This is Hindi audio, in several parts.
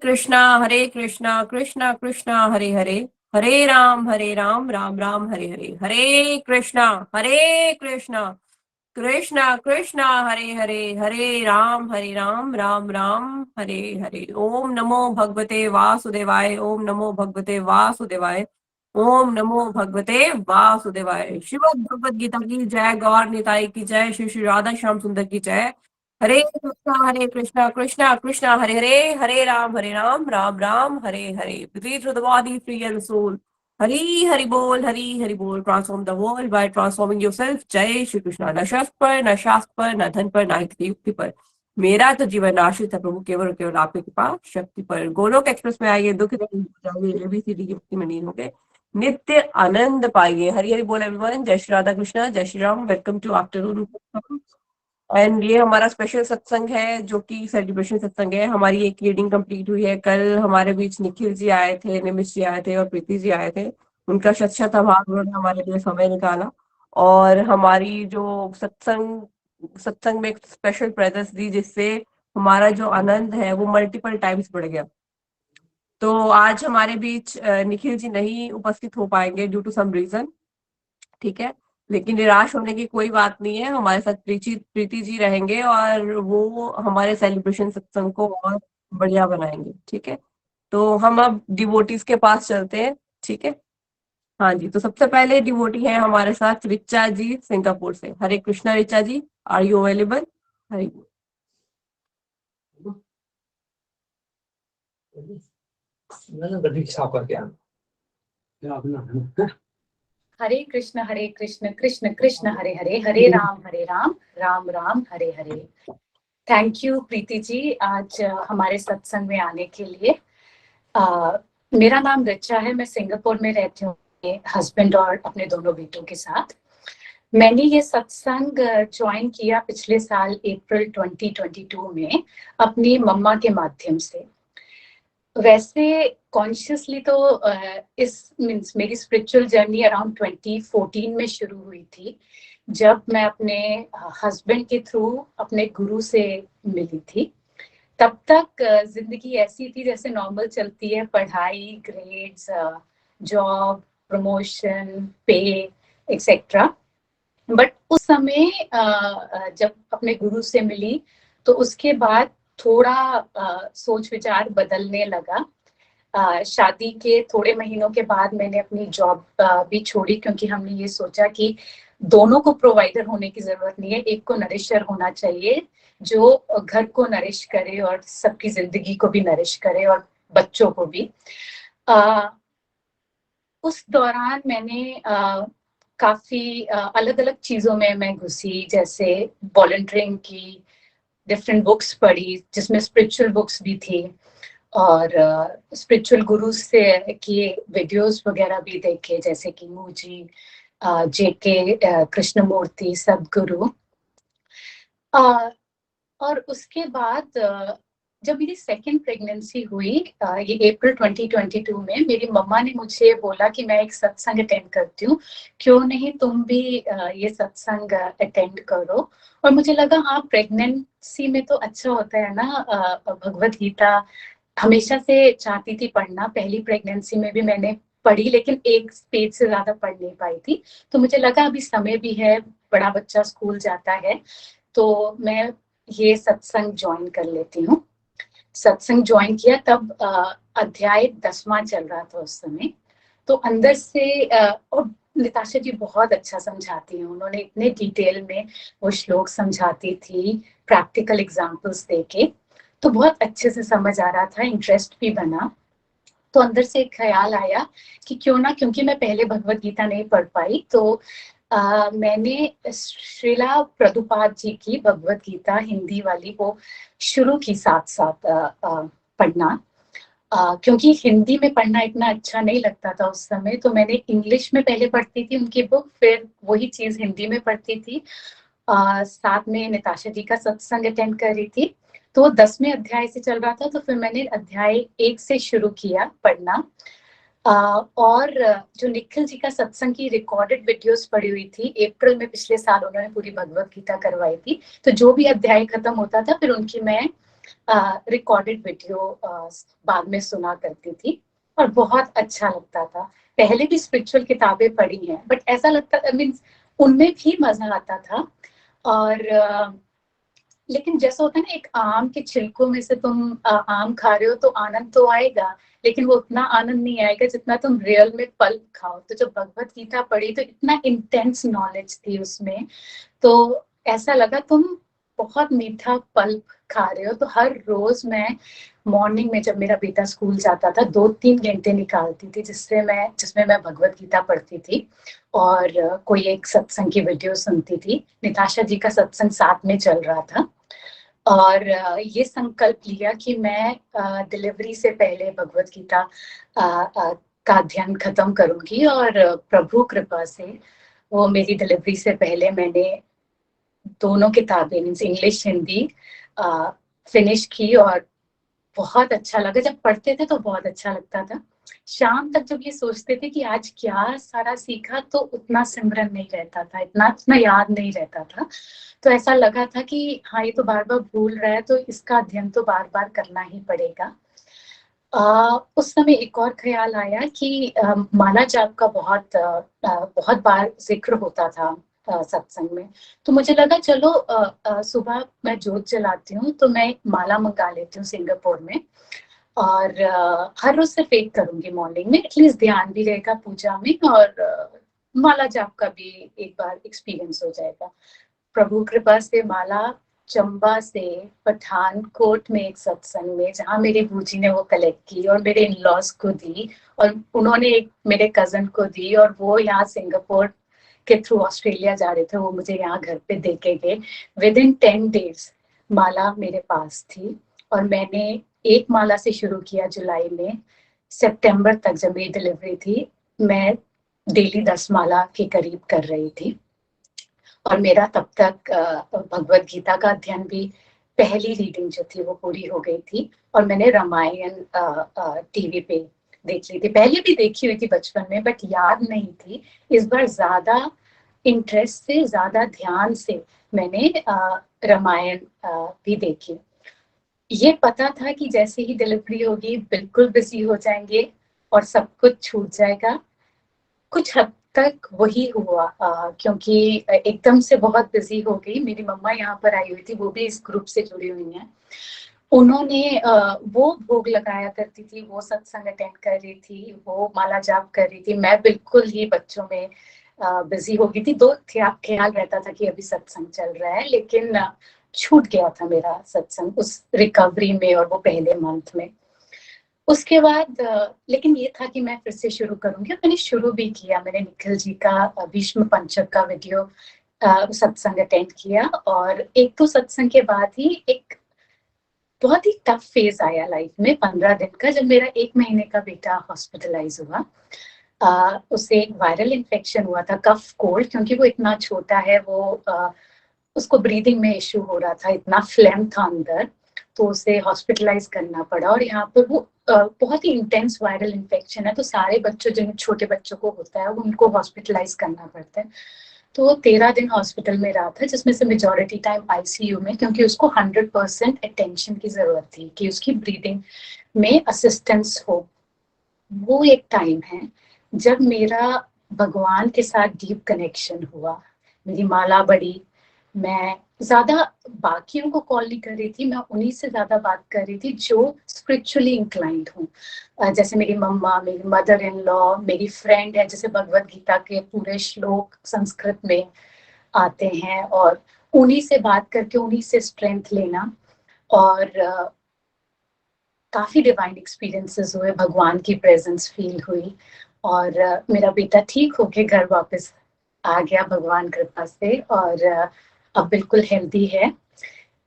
हरे कृष्णा कृष्णा कृष्णा हरे हरे, हरे राम राम राम हरे हरे। हरे कृष्णा कृष्णा कृष्णा कृष्णा हरे हरे, हरे राम राम राम हरे हरे। ओम नमो भगवते वासुदेवाय, ओम नमो भगवते वासुदेवाय, ओम नमो भगवते वासुदेवाय। श्रीमद् भगवद गीता की जय, गौर निताई की जय, श्री श्री राधा श्याम सुंदर की जय। हरे कृष्णा कृष्णा कृष्णा हरे हरे, हरे राम राम राम हरे हरे। Breathe through the body, free and soul. Hari Hari बोल, हरी हरि बोल। Transform the world by transforming yourself. जय श्री कृष्णा। न शस्त्र पर, न शास्त्र पर, न धन पर, न युक्ति पर, मेरा तो जीवन आश्रित है प्रभु केवल केवल आपकी कृपा शक्ति पर। गोलोक एक्सप्रेस में आइए, दुख जाइए, एबीसीडी की मुक्ति में लीन हो गए, नित्य आनंद पाइए। हरि हरि बोल एवरीवन। जय श्री राधा कृष्णा, जय Shri Ram. Welcome to afternoon. And ये हमारा स्पेशल सत्संग है, जो कि सेलिब्रेशन सत्संग है। हमारी एक रीडिंग कंप्लीट हुई है। कल हमारे बीच निखिल जी आए थे, निमिष जी आए थे और प्रीति जी आए थे। उनका शत शत आभार, उन्होंने हमारे लिए समय निकाला और हमारी जो सत्संग सत्संग में एक स्पेशल प्रेजेंस दी, जिससे हमारा जो आनंद है वो मल्टीपल टाइम्स बढ़ गया। तो आज हमारे बीच निखिल जी नहीं उपस्थित हो पाएंगे ड्यू टू सम रीजन, ठीक है। लेकिन निराश होने की कोई बात नहीं है, हमारे साथ प्रीति जी रहेंगे और वो हमारे सेलिब्रेशन सत्संग को और बढ़िया बनाएंगे, ठीक है। तो हम अब डिवोटीज के पास चलते हैं, ठीक है। हाँ जी, तो सबसे पहले डिवोटी है हमारे साथ रिचा जी सिंगापुर से। Hare Krishna Richa ji, are you available? Hare Hare Krishna Krishna Krishna Hare Hare, Hare Ram Ram Ram Hare Hare. Thank you Preeti ji, आज हमारे सत्संग में आने के लिए। मेरा नाम रिचा है, मैं सिंगापुर में रहती हूँ हस्बैंड और अपने दोनों बेटों के साथ। मैंने ये सत्संग ज्वाइन किया पिछले साल अप्रैल 2022 में अपनी मम्मा के माध्यम से। वैसे कॉन्शियसली तो इस मीन्स मेरी स्पिरिचुअल जर्नी अराउंड 2014 में शुरू हुई थी, जब मैं अपने हस्बैंड के थ्रू अपने गुरु से मिली थी। तब तक जिंदगी ऐसी थी जैसे नॉर्मल चलती है, पढ़ाई, ग्रेड्स, जॉब, प्रमोशन, पे एक्सेट्रा। बट उस समय जब अपने गुरु से मिली तो उसके बाद थोड़ा सोच विचार बदलने लगा। शादी के थोड़े महीनों के बाद मैंने अपनी जॉब भी छोड़ी, क्योंकि हमने ये सोचा कि दोनों को प्रोवाइडर होने की जरूरत नहीं है, एक को नरिशर होना चाहिए जो घर को नरिश करे और सबकी जिंदगी को भी नरिश करे और बच्चों को भी। उस दौरान मैंने काफी अलग अलग चीजों में मैं घुसी, जैसे वॉलंटियरिंग की, डिफरेंट बुक्स पढ़ी जिसमें स्पिरिचुअल बुक्स भी थी, और स्पिरिचुअल गुरु से किए वीडियोस वगैरह भी देखे, जैसे कि मूजी, जेके कृष्णमूर्ति, सदगुरु। और उसके बाद जब मेरी सेकेंड प्रेगनेंसी हुई, ये अप्रैल 2022 में, मेरी मम्मा ने मुझे बोला कि मैं एक सत्संग अटेंड करती हूँ, क्यों नहीं तुम भी ये सत्संग अटेंड करो। और मुझे लगा हाँ, प्रेगनेंसी में तो अच्छा होता है ना, भगवत गीता हमेशा से चाहती थी पढ़ना। पहली प्रेगनेंसी में भी मैंने पढ़ी, लेकिन एक पेज से ज्यादा पढ़ नहीं पाई थी। तो मुझे लगा अभी समय भी है, बड़ा बच्चा स्कूल जाता है, तो मैं ये सत्संग ज्वाइन कर लेती हूँ। सत्संग ज्वाइन किया तब अध्याय 10वां चल रहा था उस समय। तो अंदर से और निताशा जी बहुत अच्छा समझाती हैं, उन्होंने इतने डिटेल में वो श्लोक समझाती थी, प्रैक्टिकल एग्जांपल्स देके, तो बहुत अच्छे से समझ आ रहा था, इंटरेस्ट भी बना। तो अंदर से एक ख्याल आया कि क्यों ना, क्योंकि मैं पहले भगवत गीता नहीं पढ़ पाई, तो मैंने श्रीला प्रभुपाद जी की भगवत गीता हिंदी वाली वो शुरू की साथ साथ पढ़ना। क्योंकि हिंदी में पढ़ना इतना अच्छा नहीं लगता था उस समय, तो मैंने इंग्लिश में पहले पढ़ती थी उनकी बुक, फिर वही चीज हिंदी में पढ़ती थी। साथ में निताशा जी का सत्संग अटेंड कर रही थी, तो 10वें अध्याय से चल रहा था, तो फिर मैंने अध्याय 1 से शुरू किया पढ़ना। और जो निखिल जी का सत्संग की रिकॉर्डेड वीडियोस पड़ी हुई थी, अप्रैल में पिछले साल उन्होंने पूरी भगवत गीता करवाई थी, तो जो भी अध्याय खत्म होता था फिर उनकी मैं रिकॉर्डेड वीडियो बाद में सुना करती थी और बहुत अच्छा लगता था। पहले भी स्पिरिचुअल किताबें पढ़ी हैं, बट ऐसा लगता मीन्स उनमें भी मजा आता था। और लेकिन जैसा होता है ना, एक आम के छिलकों में से तुम आम खा रहे हो तो आनंद तो आएगा, लेकिन वो उतना आनंद नहीं आएगा जितना तुम रियल में पल्प खाओ। तो जब भगवत गीता पढ़ी तो इतना इंटेंस नॉलेज थी उसमें, तो ऐसा लगा तुम बहुत मीठा पल्प खा रहे हो। तो हर रोज मैं मॉर्निंग में जब मेरा बेटा स्कूल जाता था 2-3 घंटे निकालती थी जिसमें मैं भगवत गीता पढ़ती थी और कोई एक सत्संग की वीडियो सुनती थी। निताशा जी का सत्संग साथ में चल रहा था और ये संकल्प लिया कि मैं डिलीवरी से पहले भगवत गीता का अध्ययन खत्म करूंगी। और प्रभु कृपा से वो मेरी डिलीवरी से पहले मैंने दोनों किताबें मीन्स इंग्लिश हिंदी फिनिश की और बहुत अच्छा लगा। जब पढ़ते थे तो बहुत अच्छा लगता था। शाम तक जब ये सोचते थे कि आज क्या सारा सीखा, तो उतना सिमरन नहीं रहता था, इतना इतना याद नहीं रहता था। तो ऐसा लगा था कि हाँ, ये तो बार बार भूल रहा है तो इसका अध्ययन तो बार बार करना ही पड़ेगा। उस समय एक और ख्याल आया कि माला जाप का बहुत बार जिक्र होता था सत्संग में। तो मुझे लगा चलो सुबह मैं जोत जलाती हूँ तो मैं माला मंगा लेती हूँ सिंगापुर में, और हर रोज सिर्फ एक करूंगी मॉर्निंग में, एटलीस्ट ध्यान भी रहेगा पूजा में और माला जाप का भी एक बार एक्सपीरियंस हो जाएगा। प्रभु कृपा से माला चंबा से पठानकोट में एक सत्संग में, जहाँ मेरी बूजी ने वो कलेक्ट की और मेरे इन लॉज को दी और उन्होंने एक मेरे कजन को दी, और वो यहाँ सिंगापुर के थ्रू ऑस्ट्रेलिया जा रहे थे, वो मुझे यहाँ घर पे दे के गए। विद इन 10 days माला मेरे पास थी और मैंने एक माला से शुरू किया जुलाई में। सितंबर तक जब मेरी डिलीवरी थी मैं डेली 10 माला के करीब कर रही थी। और मेरा तब तक भगवत गीता का अध्ययन भी, पहली रीडिंग जो थी वो पूरी हो गई थी। और मैंने रामायण टीवी पे देख ली थी, पहले भी देखी हुई थी बचपन में बट याद नहीं थी। इस बार ज्यादा इंटरेस्ट से, ज्यादा ध्यान से मैंने रामायण भी देखी। ये पता था कि जैसे ही डिलीवरी होगी बिल्कुल बिजी हो जाएंगे और सब कुछ छूट जाएगा। कुछ हद तक वही हुआ क्योंकि एकदम से बहुत बिजी हो गई। मेरी मम्मा यहाँ पर आई हुई थी, वो भी इस ग्रुप से जुड़ी हुई हैं। उन्होंने वो भोग लगाया करती थी, वो सत्संग अटेंड कर रही थी, वो माला जाप कर रही थी। मैं बिल्कुल ही बच्चों में बिजी हो गई थी। दो ख्याल रहता था कि अभी सत्संग चल रहा है, लेकिन छूट गया था मेरा सत्संग उस रिकवरी में और वो पहले मंथ में। उसके बाद लेकिन ये था कि मैं फिर से शुरू करूंगी और मैंने शुरू भी किया। मैंने निखिल जी का भीष्म पंचक का वीडियो सत्संग अटेंड किया और एक तो सत्संग के बाद ही एक बहुत ही टफ फेज आया लाइफ में 15 दिन का, जब मेरा 1 महीने का बेटा हॉस्पिटलाइज हुआ। उसे एक वायरल इन्फेक्शन हुआ था, कफ कोल्ड, क्योंकि वो इतना छोटा है, वो उसको ब्रीदिंग में इश्यू हो रहा था, इतना फ्लेम था अंदर, तो उसे हॉस्पिटलाइज करना पड़ा। और यहाँ पर वो बहुत ही इंटेंस वायरल इन्फेक्शन है, तो सारे बच्चों, जिन छोटे बच्चों को होता है, उनको हॉस्पिटलाइज करना पड़ता है। तो वो 13 दिन हॉस्पिटल में रहा था, जिसमें से मेजोरिटी टाइम आईसीयू में, क्योंकि उसको 100% अटेंशन की जरूरत थी कि उसकी ब्रीदिंग में असिस्टेंस हो। वो एक टाइम है जब मेरा भगवान के साथ डीप कनेक्शन हुआ। मेरी माला बढ़ी। मैं ज्यादा बाकियों को कॉल नहीं कर रही थी, मैं उन्हीं से ज्यादा बात कर रही थी जो स्पिरिचुअली इंक्लाइंड हूँ। जैसे मेरी मम्मा, मेरी मदर इन लॉ, मेरी फ्रेंड है, जैसे भगवत गीता के पूरे श्लोक संस्कृत में आते हैं, और उन्हीं से बात करके उन्हीं से स्ट्रेंथ लेना। और काफी डिवाइन एक्सपीरियंसेस हुए, भगवान की प्रेजेंस फील हुई। और मेरा बेटा ठीक होके घर वापस आ गया भगवान कृपा से, और अब बिल्कुल हेल्दी है।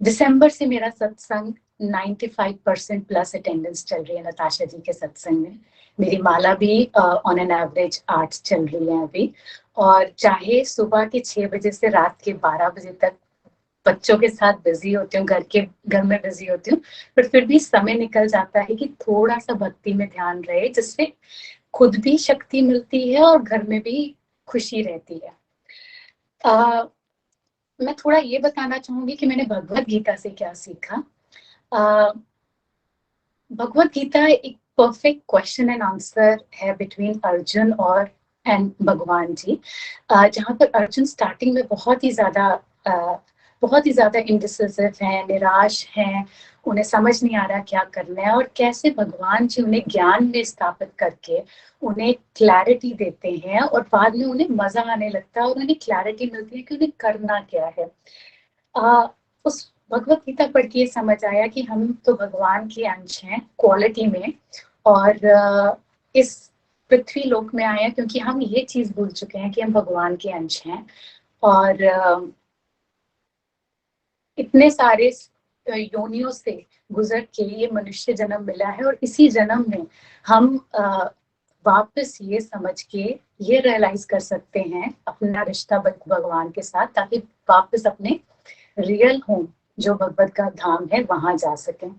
दिसंबर से मेरा सत्संग 95% प्लस अटेंडेंस चल रही है नताशा जी के सत्संग में। मेरी माला भी ऑन एन एवरेज 8 चल रही है अभी। और चाहे सुबह के 6 बजे से रात के 12 बजे तक बच्चों के साथ बिजी होती हूँ, घर में बिजी होती हूँ, पर फिर भी समय निकल जाता है कि थोड़ा सा भक्ति में ध्यान रहे, जिससे खुद भी शक्ति मिलती है और घर में भी खुशी रहती है। मैं थोड़ा ये बताना चाहूंगी कि मैंने भगवत गीता से क्या सीखा। भगवत गीता एक परफेक्ट क्वेश्चन एंड आंसर है बिटवीन अर्जुन और एंड भगवान जी, जहाँ पर अर्जुन स्टार्टिंग में बहुत ही ज्यादा इंडिसिसिव हैं, निराश हैं, उन्हें समझ नहीं आ रहा क्या करना है, और कैसे भगवान जी उन्हें ज्ञान में स्थापित करके उन्हें क्लैरिटी देते हैं, और बाद में उन्हें मजा आने लगता है और उन्हें क्लैरिटी मिलती है कि उन्हें करना क्या है। उस भगवत गीता पढ़ के ये समझ आया कि हम तो भगवान के अंश हैं क्वालिटी में, और इस पृथ्वी लोक में आए हैं क्योंकि हम ये चीज भूल चुके हैं कि हम भगवान के अंश हैं, और इतने सारे योनियों से गुजर के ये मनुष्य जन्म मिला है, और इसी जन्म में हम वापस ये समझ के ये रियलाइज कर सकते हैं अपना रिश्ता भगवान के साथ, ताकि वापस अपने रियल होम जो भगवत का धाम है वहां जा सकें।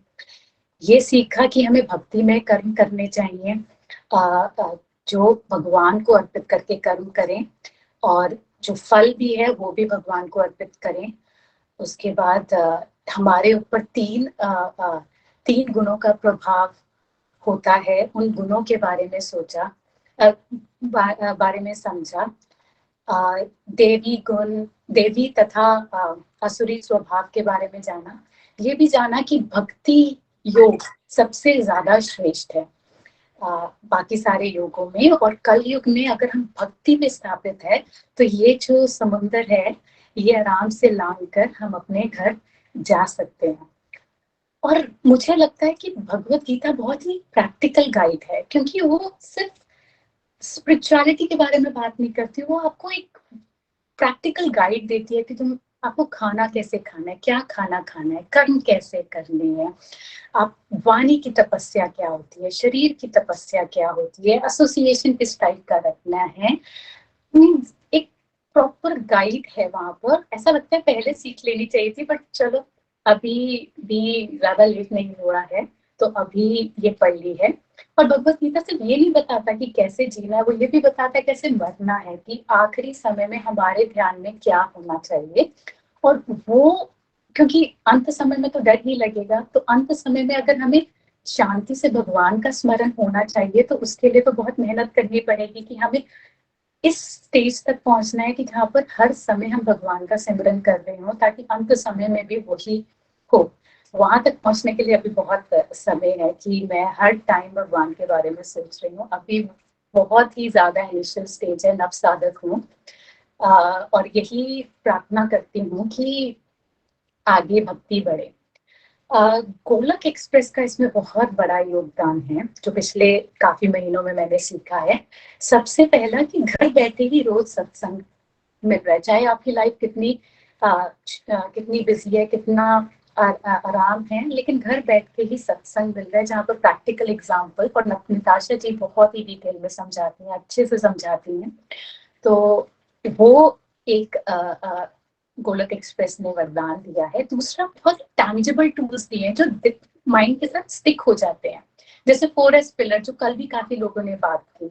ये सीखा कि हमें भक्ति में कर्म करने चाहिए, जो भगवान को अर्पित करके कर्म करें, और जो फल भी है वो भी भगवान को अर्पित करें। उसके बाद हमारे ऊपर तीन गुणों का प्रभाव होता है, उन गुणों के बारे में सोचा, बारे में समझा, देवी गुण, देवी तथा असुरी स्वभाव के बारे में जाना। ये भी जाना कि भक्ति योग सबसे ज्यादा श्रेष्ठ है बाकी सारे योगों में, और कल युग में अगर हम भक्ति में स्थापित है तो ये जो समुंदर है ये आराम से लांग कर हम अपने घर जा सकते हैं। और मुझे लगता है कि भगवत गीता बहुत ही प्रैक्टिकल गाइड है, क्योंकि वो सिर्फ स्पिरिचुअलिटी के बारे में बात नहीं करती, वो आपको एक प्रैक्टिकल गाइड देती है कि आपको खाना कैसे खाना है, क्या खाना खाना है, कर्म कैसे करने हैं, आप वाणी की तपस्या क्या होती है, शरीर की तपस्या क्या होती है, एसोसिएशन किस टाइप का रखना है। एक प्रॉपर गाइड है वहां पर। ऐसा लगता है पहले सीख लेनी चाहिए थी, बट चलो अभी भी ज्यादा लेट नहीं हुआ है तो अभी ये पढ़ ली है। और भगवत गीता सिर्फ ये नहीं बताता कि कैसे जीना है, वो ये भी बताता है कैसे मरना है, कि आखिरी समय में हमारे ध्यान में क्या होना चाहिए। और वो, क्योंकि अंत समय में तो डर ही लगेगा, तो अंत समय में अगर हमें शांति से भगवान का स्मरण होना चाहिए तो उसके लिए तो बहुत मेहनत करनी पड़ेगी कि हमें इस स्टेज तक पहुंचना है कि जहाँ पर हर समय हम भगवान का सिमरन कर रहे हो, ताकि अंत समय में भी वही हो। वहां तक पहुंचने के लिए अभी बहुत समय है कि मैं हर टाइम भगवान के बारे में सोच रही हूँ। अभी बहुत ही ज्यादा इनिशियल स्टेज है, नव साधक हूँ, और यही प्रार्थना करती हूँ कि आगे भक्ति बढ़े। गोलक एक्सप्रेस का इसमें बहुत बड़ा योगदान है, जो पिछले काफी महीनों में मैंने सीखा है। सबसे पहला कि घर बैठे ही रोज सत्संग मिल रहा है, चाहे आपकी लाइफ कितनी बिजी है, कितना आराम है, लेकिन घर बैठ के ही सत्संग मिल रहा है, जहाँ पर प्रैक्टिकल एग्जाम्पल, और निताशा जी बहुत ही डिटेल में समझाती हैं, अच्छे से समझाती हैं। तो वो एक गोलक एक्सप्रेस ने वरदान दिया है। दूसरा, बहुत टैंजिबल टूल्स दिए हैं जो माइंड के साथ स्टिक हो जाते हैं, जैसे 4S पिलर, जो कल भी काफी लोगों ने बात की।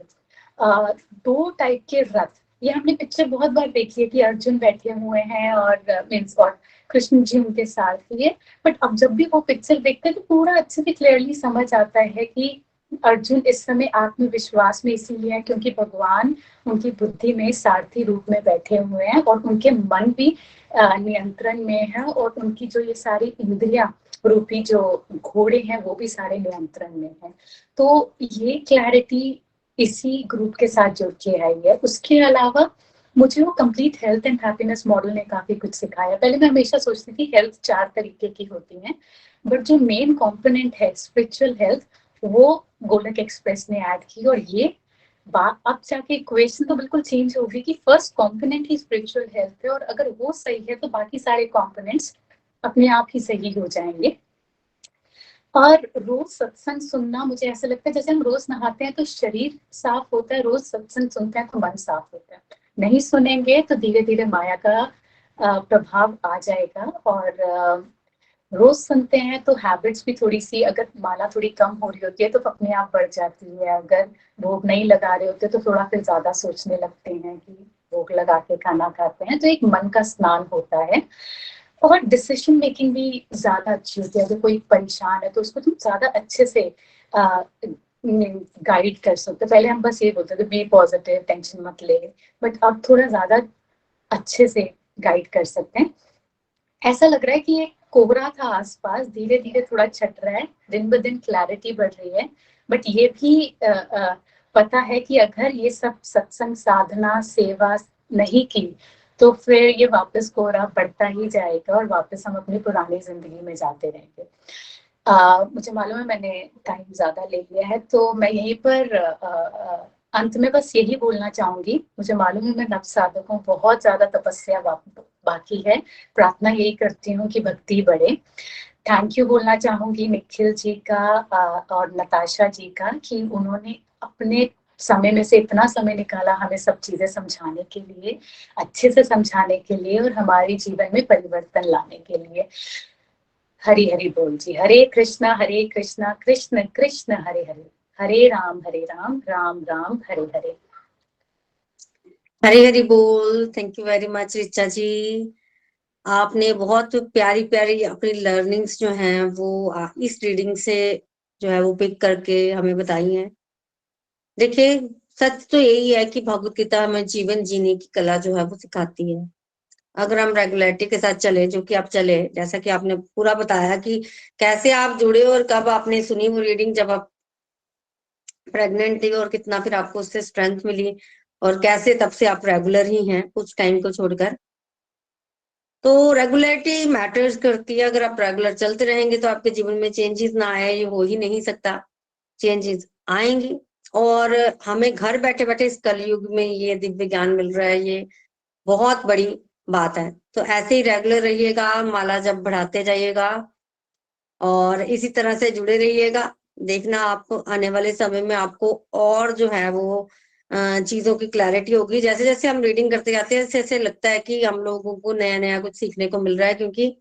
2 टाइप के रथ, ये हमने पिक्चर बहुत बार देखी है कि अर्जुन बैठे हुए हैं और मीन्स और कृष्ण जी उनके साथ ही, बट अब जब भी वो पिक्चर देखते हैं तो पूरा अच्छे से क्लियरली समझ आता है कि अर्जुन इस समय आत्मविश्वास में इसीलिए है क्योंकि भगवान उनकी बुद्धि में सारथी रूप में बैठे हुए हैं, और उनके मन भी नियंत्रण में है, और उनकी जो ये सारी इंद्रियां रूपी जो घोड़े हैं वो भी सारे नियंत्रण में हैं। तो ये क्लैरिटी इसी ग्रुप के साथ जुड़ के आई है। उसके अलावा मुझे वो complete health and happiness model ने काफी कुछ सिखाया। पहले मैं हमेशा सोचती थी हेल्थ 4 तरीके की होती है, बट जो मेन कॉम्पोनेंट है स्पिरिचुअल हेल्थ, वो गोलक एक्सप्रेस ने ऐड की, और ये अब जाके इक्वेशन तो बिल्कुल चेंज होगी कि फर्स्ट कंपोनेंट ही स्पिरिचुअल हेल्थ है, और अगर वो सही है तो बाकी सारे कंपोनेंट्स अपने आप ही सही हो जाएंगे। और रोज सत्संग सुनना, मुझे ऐसा लगता है जैसे हम रोज नहाते हैं तो शरीर साफ होता है, रोज सत्संग सुनते हैं तो मन साफ होता है। नहीं सुनेंगे तो धीरे धीरे माया का प्रभाव आ जाएगा, और रोज सुनते हैं तो हैबिट्स भी थोड़ी सी, अगर माला थोड़ी कम हो रही होती है तो अपने आप बढ़ जाती है, अगर भोग नहीं लगा रहे होते तो थोड़ा फिर ज्यादा सोचने लगते हैं कि भोग लगा के खाना खाते हैं, तो एक मन का स्नान होता है। और डिसीजन मेकिंग भी ज्यादा अच्छी होती है। अगर कोई परेशान है तो उसको तुम ज्यादा अच्छे से गाइड कर सकते हो। पहले हम बस ये बोलते थे बी पॉजिटिव, टेंशन मत ले, बट अब थोड़ा ज्यादा अच्छे से गाइड कर सकते हैं। ऐसा लग रहा है कि एक कोहरा था आसपास, धीरे धीरे थोड़ा छट रहा है, दिन ब दिन क्लैरिटी बढ़ रही है। बट ये भी पता है कि अगर ये सब सत्संग, साधना, सेवा नहीं की तो फिर ये वापस कोहरा बढ़ता ही जाएगा और वापस हम अपनी पुरानी जिंदगी में जाते रहेंगे। मुझे मालूम है मैंने टाइम ज्यादा ले लिया है, तो मैं यहीं पर अंत में बस यही बोलना चाहूंगी। मुझे मालूम है मैं नव साधकों बहुत ज्यादा तपस्या बाकी है। प्रार्थना यही करती हूँ कि भक्ति बढ़े। थैंक यू बोलना चाहूंगी निखिल जी का और नताशा जी का कि उन्होंने अपने समय में से इतना समय निकाला हमें सब चीजें समझाने के लिए, अच्छे से समझाने के लिए और हमारे जीवन में परिवर्तन लाने के लिए। हरि हरि बोल जी। हरे कृष्णा कृष्ण कृष्ण हरे हरे, हरे राम राम राम हरे हरे। हरी हरी बोल। Thank you very much Richa ji. आपने बहुत प्यारी प्यारी अपनी लर्निंग्स जो हैं वो इस रीडिंग से जो है वो पिक करके हमें बताई हैं। देखिए, सच तो यही है कि भगवत गीता हमें जीवन जीने की कला जो है वो सिखाती है। अगर हम रेगुलरिटी के साथ चले, जो कि आप चले, जैसा कि आपने पूरा बताया कि कैसे आप जुड़े और कब आपने सुनी वो रीडिंग जब आप प्रेग्नेंट थी और कितना फिर आपको उससे स्ट्रेंथ मिली और कैसे तब से आप रेगुलर ही हैं कुछ टाइम को छोड़कर। तो रेगुलरिटी मैटर्स करती है। अगर आप रेगुलर चलते रहेंगे तो आपके जीवन में चेंजेस ना आए ये हो ही नहीं सकता। चेंजेस आएंगी और हमें घर बैठे बैठे इस कलयुग में ये दिव्य ज्ञान मिल रहा है, ये बहुत बड़ी बात है। तो ऐसे ही रेगुलर रहिएगा, माला जब बढ़ाते जाइएगा और इसी तरह से जुड़े रहिएगा। देखना आपको आने वाले समय में आपको और जो है वो चीजों की क्लैरिटी होगी। जैसे जैसे हम रीडिंग करते जाते हैं, ऐसे ऐसे लगता है कि हम लोगों को नया नया कुछ सीखने को मिल रहा है, क्योंकि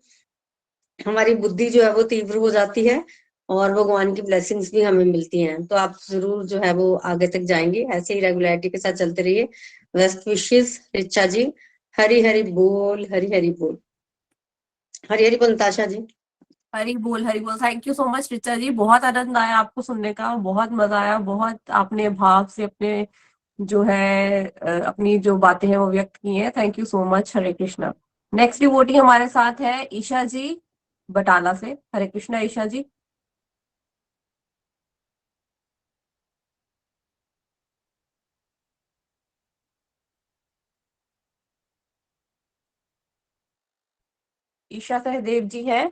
हमारी बुद्धि जो है वो तीव्र हो जाती है और भगवान की ब्लेसिंग्स भी हमें मिलती हैं। तो आप जरूर जो है वो आगे तक जाएंगे। ऐसे ही रेगुलरिटी के साथ चलते रहिए। बेस्ट विशेष रिचा जी। हरी हरी बोल, हरी हरी बोल, हरी हरी बोल नताशा जी। हरी बोल, हरी बोल। Thank you so much Richa ji, बहुत आनंद आया आपको सुनने का, बहुत मजा आया, बहुत आपने भाव से अपने जो है अपनी जो बातें हैं वो व्यक्त की हैं। Thank you so much. Hare Krishna. Next devotee हमारे साथ है ईशा जी बटाला से। हरे कृष्णा ईशा जी। ईशा सहदेव जी हैं।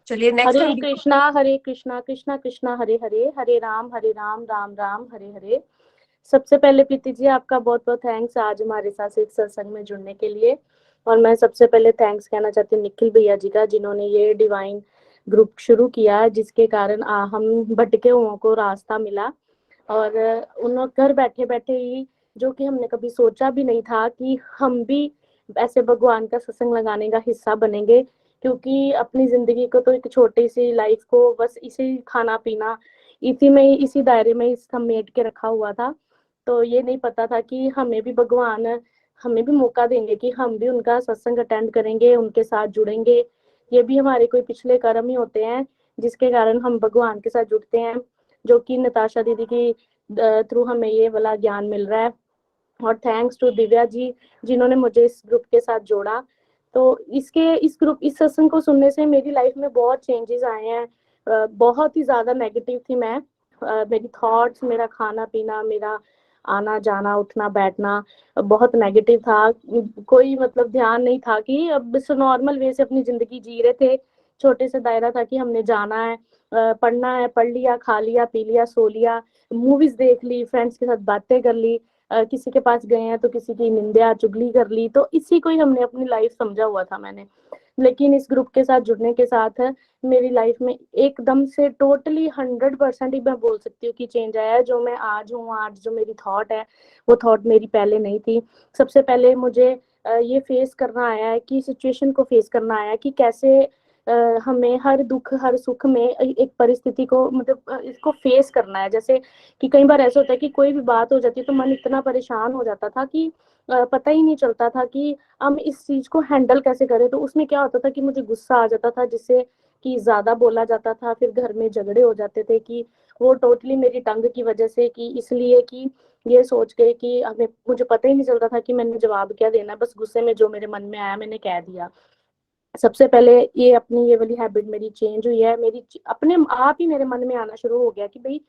चलिए नेक्स्ट हरे हम कृष्णा कृष्णा कृष्णा हरे हरे, हरे राम राम राम हरे हरे। सबसे पहले प्रीति जी आपका बहुत बहुत थैंक्स आज हमारे साथ एक सत्संग में जुड़ने के लिए। और मैं सबसे पहले थैंक्स कहना चाहती हूँ निखिल भैया जी का, जिन्होंने ये डिवाइन ग्रुप शुरू किया, जिसके कारण हम भटके हुओं को रास्ता मिला। और उन घर बैठे बैठे ही, जो कि हमने कभी सोचा भी नहीं था कि हम भी ऐसे भगवान का सत्संग लगाने का हिस्सा बनेंगे। क्योंकि अपनी जिंदगी को तो एक छोटी सी लाइफ को बस इसी खाना पीना इसी में ही, इसी दायरे में ही समेट के रखा हुआ था। तो ये नहीं पता था कि हमें भी भगवान हमें भी मौका देंगे कि हम भी उनका सत्संग अटेंड करेंगे, उनके साथ जुड़ेंगे। ये भी हमारे कोई पिछले कर्म ही होते हैं जिसके कारण हम भगवान के साथ जुड़ते हैं, जो कि नताशा दीदी की थ्रू हमें ये वाला ज्ञान मिल रहा है। और थैंक्स टू दिव्या जी, जिन्होंने मुझे इस ग्रुप के साथ जोड़ा। तो इस सत्संग को सुनने से मेरी लाइफ में बहुत चेंजेस आए हैं। बहुत ही ज्यादा नेगेटिव थी मैं। मेरी थॉट्स, मेरा खाना पीना, मेरा आना जाना, उठना बैठना बहुत नेगेटिव था। कोई मतलब ध्यान नहीं था कि अब बस नॉर्मल वे से अपनी जिंदगी जी रहे थे। छोटे से दायरा था कि हमने जाना है, पढ़ना है, पढ़ लिया, खा लिया, पी लिया, सो लिया, मूवीज देख ली, फ्रेंड्स के साथ बातें कर ली, किसी के पास गए हैं तो किसी की निंदा चुगली कर ली। तो इसी को ही हमने अपनी लाइफ समझा हुआ था मैंने। लेकिन इस ग्रुप के साथ जुड़ने के साथ मेरी लाइफ में एकदम से टोटली 100% ही मैं बोल सकती हूँ कि चेंज आया है। जो मैं आज हूँ, आज जो मेरी थॉट है वो थॉट मेरी पहले नहीं थी। सबसे पहले मुझे ये फेस करना आया है कि सिचुएशन को फेस करना आया कि कैसे हमें हर दुख हर सुख में एक परिस्थिति को मतलब इसको फेस करना है। जैसे कि कई बार ऐसा होता है कि कोई भी बात हो जाती है तो मन इतना परेशान हो जाता था कि पता ही नहीं चलता था कि हम इस चीज को हैंडल कैसे करें। तो उसमें क्या होता था कि मुझे गुस्सा आ जाता था, जिससे कि ज्यादा बोला जाता था, फिर घर में झगड़े हो जाते थे कि वो टोटली मेरी टंग की वजह से, कि इसलिए कि ये सोच के कि हमें मुझे पता ही नहीं चलता था कि मैंने जवाब क्या देना, बस गुस्से में जो मेरे मन में आया मैंने कह दिया। सबसे पहले ये अपनी ये वाली हैबिट मेरी चेंज हुई है। अपने आप ही मेरे मन में आना शुरू हो गया कि भाई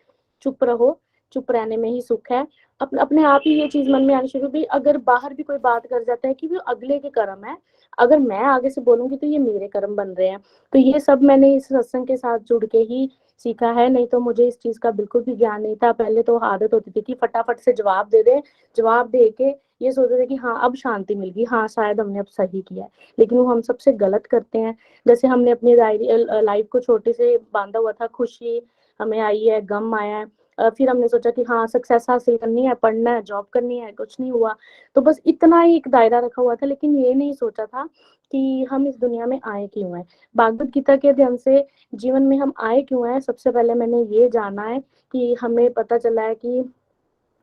चुप रहो, चुप रहने में ही सुख है। अपने आप ही ये चीज मन में आनी शुरू हुई, अगर बाहर भी कोई बात कर जाता है कि वो अगले के कर्म है, अगर मैं आगे से बोलूंगी तो ये मेरे कर्म बन रहे हैं। तो ये सब मैंने इस सत्संग के साथ जुड़ के ही सीखा है, नहीं तो मुझे इस चीज का बिल्कुल भी ज्ञान नहीं था। पहले तो आदत होती थी कि फटाफट से जवाब दे दे, जवाब दे के ये सोचते थे कि हाँ अब शांति मिल गई, हाँ शायद हमने अब सही किया है, लेकिन वो हम सबसे गलत करते हैं। जैसे हमने अपनी लाइफ को छोटे से बांधा हुआ था, खुशी हमें आई है, गम आया है, फिर हमने सोचा कि हाँ सक्सेस हासिल करनी है, पढ़ना है, जॉब करनी है, कुछ नहीं हुआ। तो बस इतना ही एक दायरा रखा हुआ था, लेकिन ये नहीं सोचा था कि हम इस दुनिया में आए क्यों हैं। भागवत गीता के अध्ययन से जीवन में हम आए क्यों हैं, सबसे पहले मैंने ये जाना है कि हमें पता चला है कि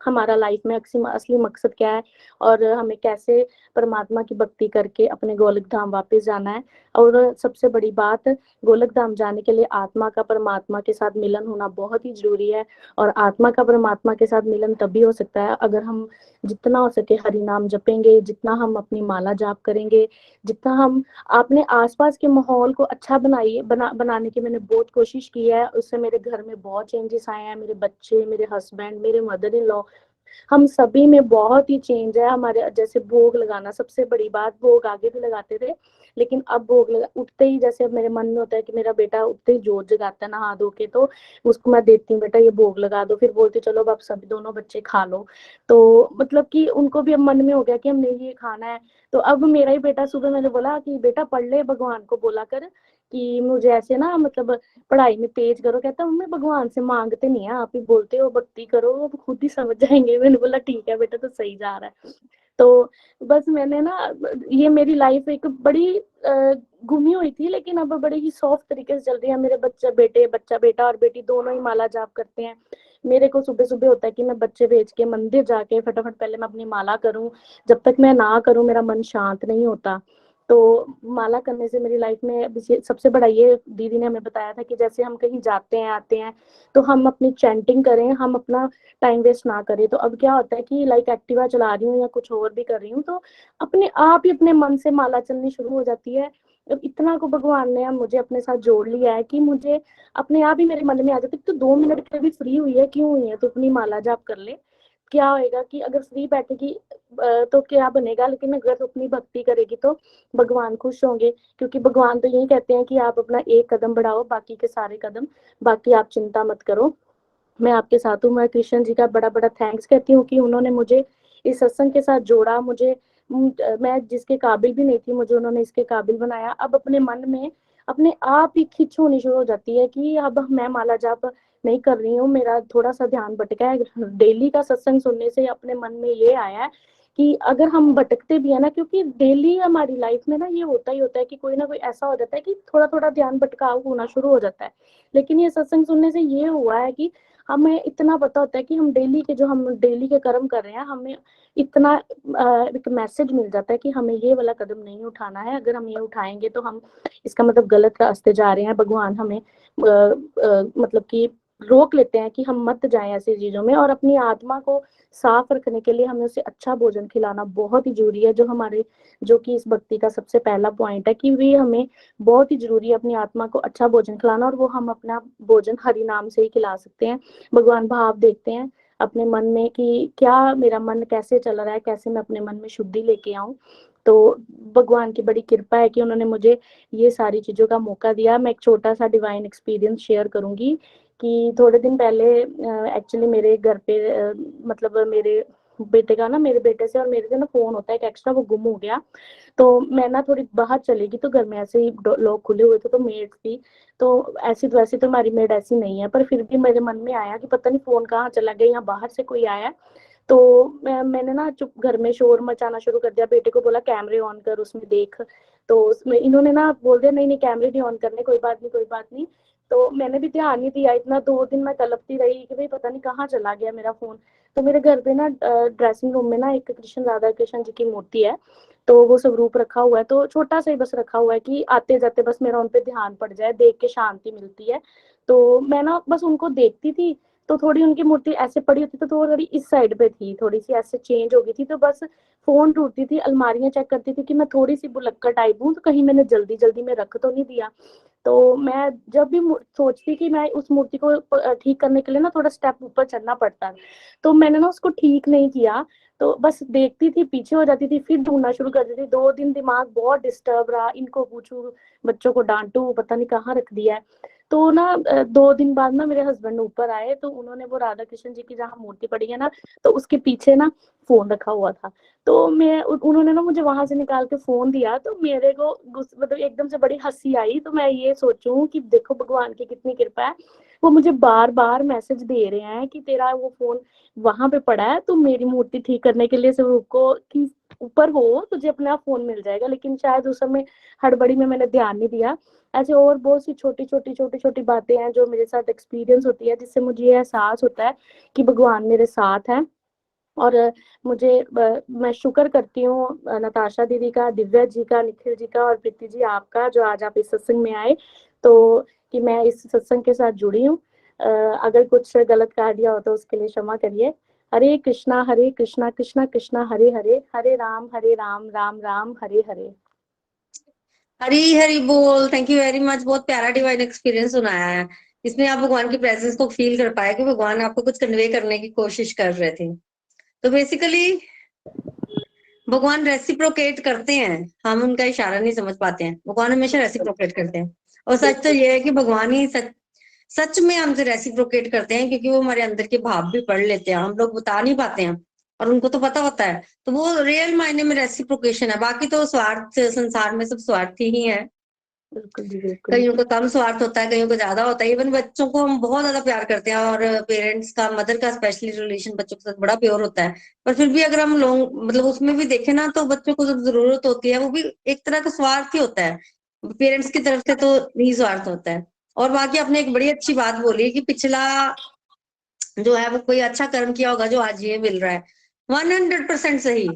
हमारा लाइफ में असली मकसद क्या है, और हमें कैसे परमात्मा की भक्ति करके अपने गोलक धाम वापस जाना है। और सबसे बड़ी बात, गोलक धाम जाने के लिए आत्मा का परमात्मा के साथ मिलन होना बहुत ही जरूरी है। और आत्मा का परमात्मा के साथ मिलन तभी हो सकता है अगर हम जितना हो सके हरि नाम जपेंगे, जितना हम अपनी माला जाप करेंगे, जितना हम अपने आसपास के माहौल को अच्छा बनाने की मैंने बहुत कोशिश की है। उससे मेरे घर में बहुत चेंजेस आए हैं, मेरे बच्चे, मेरे हस्बैंड, मेरे मदर इन लॉ, हम सभी में बहुत ही चेंज है। हमारे जैसे भोग लगाना, सबसे बड़ी बात, भोग आगे भी लगाते थे, लेकिन अब उठते ही, जैसे मेरे मन में होता है कि मेरा बेटा उठते ही जोत जगाता है नहा धो के, तो उसको मैं देती हूँ बेटा ये भोग लगा दो, फिर बोलती चलो अब सभी दोनों बच्चे खा लो। तो मतलब कि उनको भी अब मन में हो गया कि हमने ये खाना है। तो अब मेरा ही बेटा, सुबह मैंने बोला कि बेटा पढ़ ले, भगवान को बोला कर कि मुझे ऐसे ना मतलब पढ़ाई में तेज करो। कहता मम्मी भगवान से मांगते नहीं है, आप ही बोलते हो भक्ति करो, वो खुद ही समझ जाएंगे। मैंने बोला ठीक है बेटा, तो सही जा रहा है। तो बस मैंने ना, ये मेरी लाइफ एक बड़ी घूमी हुई थी, लेकिन अब बड़े ही सॉफ्ट तरीके से चल रही है। मेरे बच्चा बेटा और बेटी दोनों ही माला जाप करते हैं। मेरे को सुबह सुबह होता है कि मैं बच्चे भेज के मंदिर जाके फटाफट पहले मैं अपनी माला करूं। जब तक मैं ना करूं मेरा मन शांत नहीं होता। तो माला करने से मेरी लाइफ में सबसे बड़ा ये दीदी ने हमें बताया था कि जैसे हम कहीं जाते हैं आते हैं तो हम अपनी चैंटिंग करें, हम अपना टाइम वेस्ट ना करें। तो अब क्या होता है कि लाइक एक्टिवा चला रही हूँ या कुछ और भी कर रही हूँ, तो अपने आप ही अपने मन से माला चलनी शुरू हो जाती है। अब इतना को भगवान ने मुझे अपने साथ जोड़ लिया है कि मुझे अपने आप ही मेरे मन में आ जाता है कि तो 2 मिनट के भी फ्री हुई है, क्यों हुई है, तो अपनी माला जाप कर ले। क्या होएगा कि अगर फ्री बैठेगी तो क्या बनेगा, लेकिन अगर तो अपनी भक्ति करेगी तो भगवान खुश होंगे। क्योंकि भगवान तो यही कहते हैं कि आप अपना एक कदम बढ़ाओ, बाकी के सारे कदम, बाकी आप चिंता मत करो, मैं आपके साथ हूँ। मैं कृष्ण जी का बड़ा बड़ा थैंक्स कहती हूँ कि उन्होंने मुझे इस सत्संग के साथ जोड़ा। मैं जिसके काबिल भी नहीं थी, मुझे उन्होंने इसके काबिल बनाया। अब अपने मन में अपने आप ही खिंच होनी शुरू हो जाती है कि अब मैं माला जाप नहीं कर रही हूँ, मेरा थोड़ा सा ध्यान भटका है। डेली का सत्संग सुनने से अपने मन में ये आया है कि अगर हम भटकते भी है ना, क्योंकि डेली हमारी लाइफ में ना ये होता ही होता है कि कोई ना कोई ऐसा हो जाता है कि थोड़ा थोड़ा ध्यान भटकाव होना शुरू हो जाता है। लेकिन ये सत्संग सुनने से ये हुआ है कि हमें इतना पता होता है कि हम डेली के कर्म कर रहे हैं, हमें इतना एक मैसेज मिल जाता है कि हमें ये वाला कदम नहीं उठाना है। अगर हम ये उठाएंगे तो हम इसका मतलब गलत रास्ते जा रहे हैं। भगवान हमें मतलब कि रोक लेते हैं कि हम मत जाएं ऐसी चीजों में। और अपनी आत्मा को साफ रखने के लिए हमें उसे अच्छा भोजन खिलाना बहुत ही जरूरी है, जो कि इस भक्ति का सबसे पहला पॉइंट है कि वे हमें बहुत ही जरूरी है अपनी आत्मा को अच्छा भोजन खिलाना। और वो हम अपना भोजन हरि नाम से ही खिला सकते हैं। भगवान भाव देखते हैं अपने मन में कि क्या मेरा मन कैसे चल रहा है, कैसे मैं अपने मन में शुद्धि लेके आऊं। तो भगवान की बड़ी कृपा है कि उन्होंने मुझे ये सारी चीजों का मौका दिया। मैं एक छोटा सा डिवाइन एक्सपीरियंस शेयर करूंगी कि थोड़े दिन पहले एक्चुअली मेरे घर पे मतलब मेरे बेटे से और मेरे से ना फोन होता है एक एक्स्ट्रा, वो गुम हो गया। तो मैं ना थोड़ी बाहर चली गई, तो घर में ऐसे ही लोग खुले हुए थे, तो मेड थी। तो वैसे तो हमारी मेड ऐसी नहीं है, पर फिर भी मेरे मन में आया कि पता नहीं फोन कहाँ चला गया, यहाँ बाहर से कोई आया। तो मैंने ना चुप घर में शोर मचाना शुरू कर दिया, बेटे को बोला कैमरे ऑन कर उसमें देख। तो उसमें इन्होंने ना बोल दिया नहीं नहीं कैमरे नहीं ऑन करने, कोई बात नहीं कोई बात नहीं। तो मैंने भी ध्यान नहीं दिया इतना, 2 दिन मैं तड़पती रही कि भाई पता नहीं कहाँ चला गया मेरा फोन। तो मेरे घर पे ना ड्रेसिंग रूम में ना एक कृष्ण राधा कृष्ण जी की मूर्ति है, तो वो स्वरूप रखा हुआ है, तो छोटा सा ही बस रखा हुआ है कि आते जाते बस मेरा उन पे ध्यान पड़ जाए, देख के शांति मिलती है। तो मैं ना बस उनको देखती थी, तो थोड़ी उनकी मूर्ति ऐसे पड़ी होती तो वो थोड़ी इस साइड पे थी, थोड़ी सी ऐसे चेंज हो गई थी, तो बस फोन ढूंढती थी, अलमारियां चेक करती थी कि मैं थोड़ी सी भुलक्कड़ टाइप हूँ तो कहीं मैंने जल्दी जल्दी में रख तो नहीं दिया। तो मैं जब भी सोचती कि मैं उस मूर्ति को ठीक करने के लिए ना थोड़ा स्टेप ऊपर चढ़ना पड़ता है, तो मैंने ना उसको ठीक नहीं किया। तो बस देखती थी, पीछे हो जाती थी, फिर ढूंढना शुरू कर देती थी। 2 दिन दिमाग बहुत डिस्टर्ब रहा, इनको पूछूं, बच्चों को डांटू, पता नहीं कहाँ रख दिया है। तो ना 2 दिन बाद ना मेरे हस्बैंड ऊपर आए, तो उन्होंने वो राधा कृष्ण जी की जहाँ मूर्ति पड़ी है ना, तो उसके पीछे ना फोन रखा हुआ था। तो मैं उन्होंने ना मुझे वहां से निकाल के फोन दिया, तो मेरे को मतलब एकदम से बड़ी हंसी आई। तो मैं ये सोचूं कि देखो भगवान की कितनी कृपा है, वो मुझे बार बार मैसेज दे रहे हैं कि तेरा वो फोन वहां पे पड़ा है, तो मेरी मूर्ति ठीक करने के लिए स्वरूप को कि ऊपर हो तुझे अपना फोन मिल जाएगा। लेकिन शायद उस समय हड़बड़ी में मैंने ध्यान नहीं दिया। ऐसे और बहुत सी छोटी छोटी बातें हैं जो मेरे साथ एक्सपीरियंस होती है, जिससे मुझे ये एहसास होता है कि भगवान मेरे साथ है। और मैं शुक्र करती हूँ नताशा दीदी का, दिव्या जी का, निखिल जी का और प्रीति जी आपका, जो आज आप इस सत्संग में आए, तो कि मैं इस सत्संग के साथ जुड़ी हूँ। अगर कुछ गलत कह दिया हो तो उसके लिए क्षमा करिए। हरे कृष्णा कृष्णा कृष्णा हरे हरे, हरे राम राम राम हरे हरे। हरी हरी बोल। Thank you very much. बहुत प्यारा डिवाइन एक्सपीरियंस सुनाया है। इसमें आप भगवान की प्रेजेंस को फील कर पाए कि भगवान आपको कुछ कन्वे करने की कोशिश कर रहे थे। तो बेसिकली भगवान रेसिप्रोकेट करते हैं, हम उनका इशारा नहीं समझ पाते हैं। भगवान हमेशा रेसिप्रोकेट करते हैं। और सच तो ये है कि भगवान ही सच में हमसे रेसिप्रोकेट करते हैं, क्योंकि वो हमारे अंदर के भाव भी पढ़ लेते हैं, हम लोग बता नहीं पाते हैं और उनको तो पता होता है। तो वो रियल मायने में रेसिप्रोकेशन है। बाकी तो स्वार्थ, संसार में सब स्वार्थी ही है। बिल्कुल जी बिल्कुल। कईयों का कम स्वार्थ होता है, कईयों का ज्यादा होता है। इवन बच्चों को हम बहुत ज्यादा प्यार करते हैं, और पेरेंट्स का, मदर का स्पेशली रिलेशन बच्चों के साथ बड़ा प्योर होता है। पर फिर भी अगर हम लोग मतलब उसमें भी देखें ना, तो बच्चों को जब जरूरत होती है वो भी एक तरह का स्वार्थ ही होता है। पेरेंट्स की तरफ से तो नहीं स्वार्थ होता है। और बाकी आपने एक बड़ी अच्छी बात बोली कि पिछला जो है वो कोई अच्छा कर्म किया होगा जो आज ये मिल रहा है। 100% सही।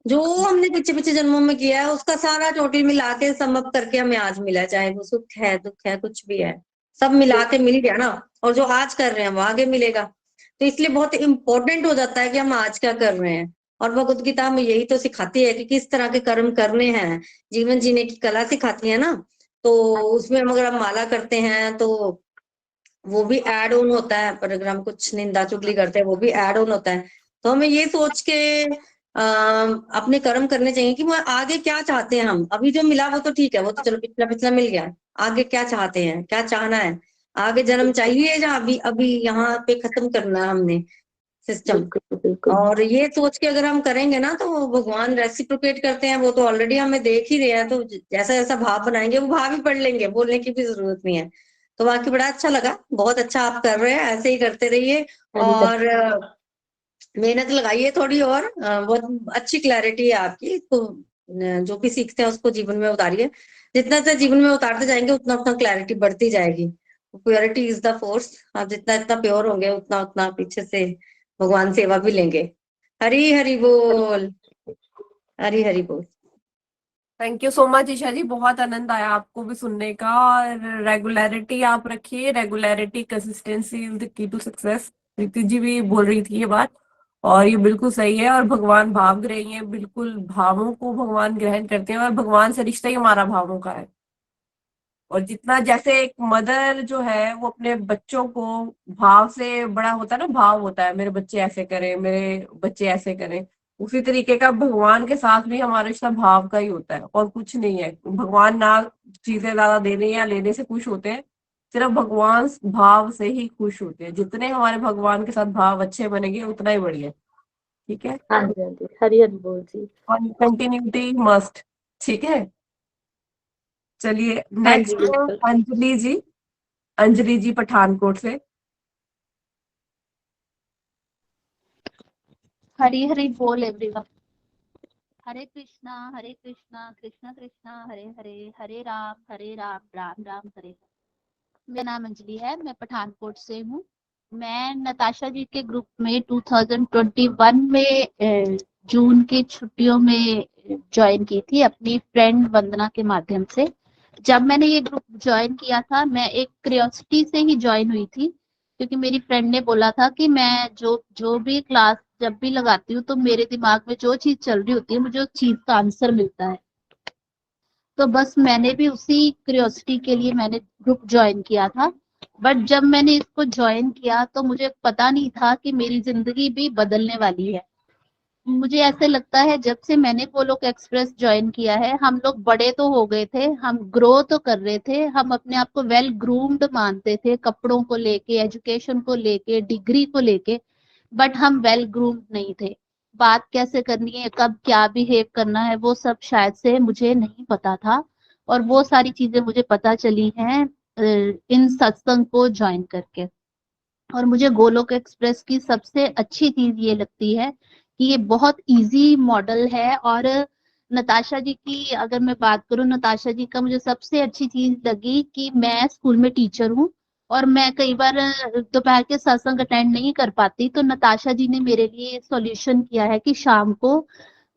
जो हमने पीछे पीछे जन्मों में किया है उसका सारा टोटल मिला के समअप करके हमें आज मिला है, चाहे वो सुख है, दुख है, कुछ भी है, सब मिला के मिल गया ना। और जो आज कर रहे हैं वो आगे मिलेगा। तो इसलिए बहुत इंपॉर्टेंट हो जाता है कि हम आज क्या कर रहे हैं। और भगवत गीता हमें यही तो सिखाती है कि किस तरह के कर्म करने हैं, जीवन जीने की कला सिखाती है ना। तो उसमें हम अगर हम माला करते हैं तो वो भी ऐड ऑन होता है, पर अगर हम कुछ निंदा चुगली करते हैं वो भी ऐड ऑन होता है। तो हमें ये सोच के अपने कर्म करने चाहिए कि वो आगे क्या चाहते हैं। हम अभी जो मिला वो तो ठीक है, वो तो चलो पिछला पिछला मिल गया। आगे क्या चाहते हैं, क्या चाहना है, आगे जन्म चाहिए या अभी अभी यहाँ पे खत्म करना है हमने सिस्टम। बिल्कुल बिल्कुल। और ये सोच के अगर हम करेंगे ना तो भगवान रेसिप्रोकेट करते हैं। वो तो ऑलरेडी हमें देख ही रहे हैं, तो जैसा जैसा भाव बनाएंगे वो भाव ही पढ़ लेंगे, बोलने की भी जरूरत नहीं है। तो बाकी बड़ा अच्छा लगा, बहुत अच्छा आप कर रहे हैं, ऐसे ही करते रहिए। हरी हरी। और मेहनत लगाइए थोड़ी और। बहुत अच्छी क्लैरिटी है आपकी, तो जो भी सीखते हैं उसको जीवन में उतारिए। जितना सा जीवन में उतारते जाएंगे उतना उतना क्लैरिटी बढ़ती जाएगी। Purity is the force. आप जितना इतना प्योर होंगे उतना उतना पीछे से भगवान सेवा भी लेंगे। हरी हरी बोल। हरी हरी बोल। Thank you so much Isha ji, बहुत आनंद आया आपको भी सुनने का। और रेगुलरिटी आप रखिए, regularity consistency is the key to success. Preeti ji भी बोल रही थी ये बात, और ये बिल्कुल सही है। और भगवान भाव रही हैं, बिल्कुल भावों को भगवान ग्रहण करते हैं, और भगवान से रिश्ता ही हमारा भावों का है। और जितना जैसे एक मदर जो है वो अपने बच्चों को भाव से, बड़ा होता है ना, भाव होता है मेरे बच्चे ऐसे करें, मेरे बच्चे ऐसे करें, उसी तरीके का भगवान के साथ भी हमारा रिश्ता भाव का ही होता है और कुछ नहीं है। भगवान ना चीजें ज्यादा देने या लेने से खुश होते हैं, सिर्फ भगवान भाव से ही खुश होते हैं। जितने हमारे भगवान के साथ भाव अच्छे बनेंगे उतना ही बढ़िया। ठीक है, हाँ जी हाँ जी, हरी हरी बोल जी। और कंटिन्यूटी मस्ट। ठीक है, चलिए हाँ जी नेक्स्ट बिल्कुल। अंजलि जी, अंजलि जी पठानकोट से। हरी हरी बोल एवरीवन। कृष्णा कृष्णा कृष्णा हरे हरे, हरे राम राम राम हरे हरे। मेरा नाम अंजलि है, मैं पठानकोट से हूँ। मैं नताशा जी के ग्रुप में 2021 में जून की छुट्टियों में ज्वाइन की थी अपनी फ्रेंड वंदना के माध्यम से। जब मैंने ये ग्रुप ज्वाइन किया था, मैं एक क्यूरियोसिटी से ही ज्वाइन हुई थी, क्योंकि मेरी फ्रेंड ने बोला था कि मैं जो जो भी क्लास जब भी लगाती हूँ तो मेरे दिमाग में जो चीज चल रही होती है मुझे उस चीज का आंसर मिलता है। तो बस मैंने भी उसी क्यूरियोसिटी के लिए मैंने ग्रुप ज्वाइन किया था। बट जब मैंने इसको ज्वाइन किया तो मुझे पता नहीं था कि मेरी जिंदगी भी बदलने वाली है। मुझे ऐसे लगता है जब से मैंने गोलोक एक्सप्रेस ज्वाइन किया है, हम लोग बड़े तो हो गए थे, हम ग्रो तो कर रहे थे, हम अपने आप को वेल ग्रूम्ड मानते थे, कपड़ों को लेके, एजुकेशन को लेके, डिग्री को लेके, बट हम वेल ग्रूम्ड नहीं थे। बात कैसे करनी है, कब क्या बिहेव करना है, वो सब शायद से मुझे नहीं पता था। और वो सारी चीजें मुझे पता चली हैं इन सत्संग को ज्वाइन करके। और मुझे गोलोक एक्सप्रेस की सबसे अच्छी चीज ये लगती है कि ये बहुत इजी मॉडल है। और नताशा जी की अगर मैं बात करूं, नताशा जी का मुझे सबसे अच्छी चीज लगी कि मैं स्कूल में टीचर हूँ और मैं कई बार दोपहर के सत्संग अटेंड नहीं कर पाती, तो नताशा जी ने मेरे लिए सॉल्यूशन किया है कि शाम को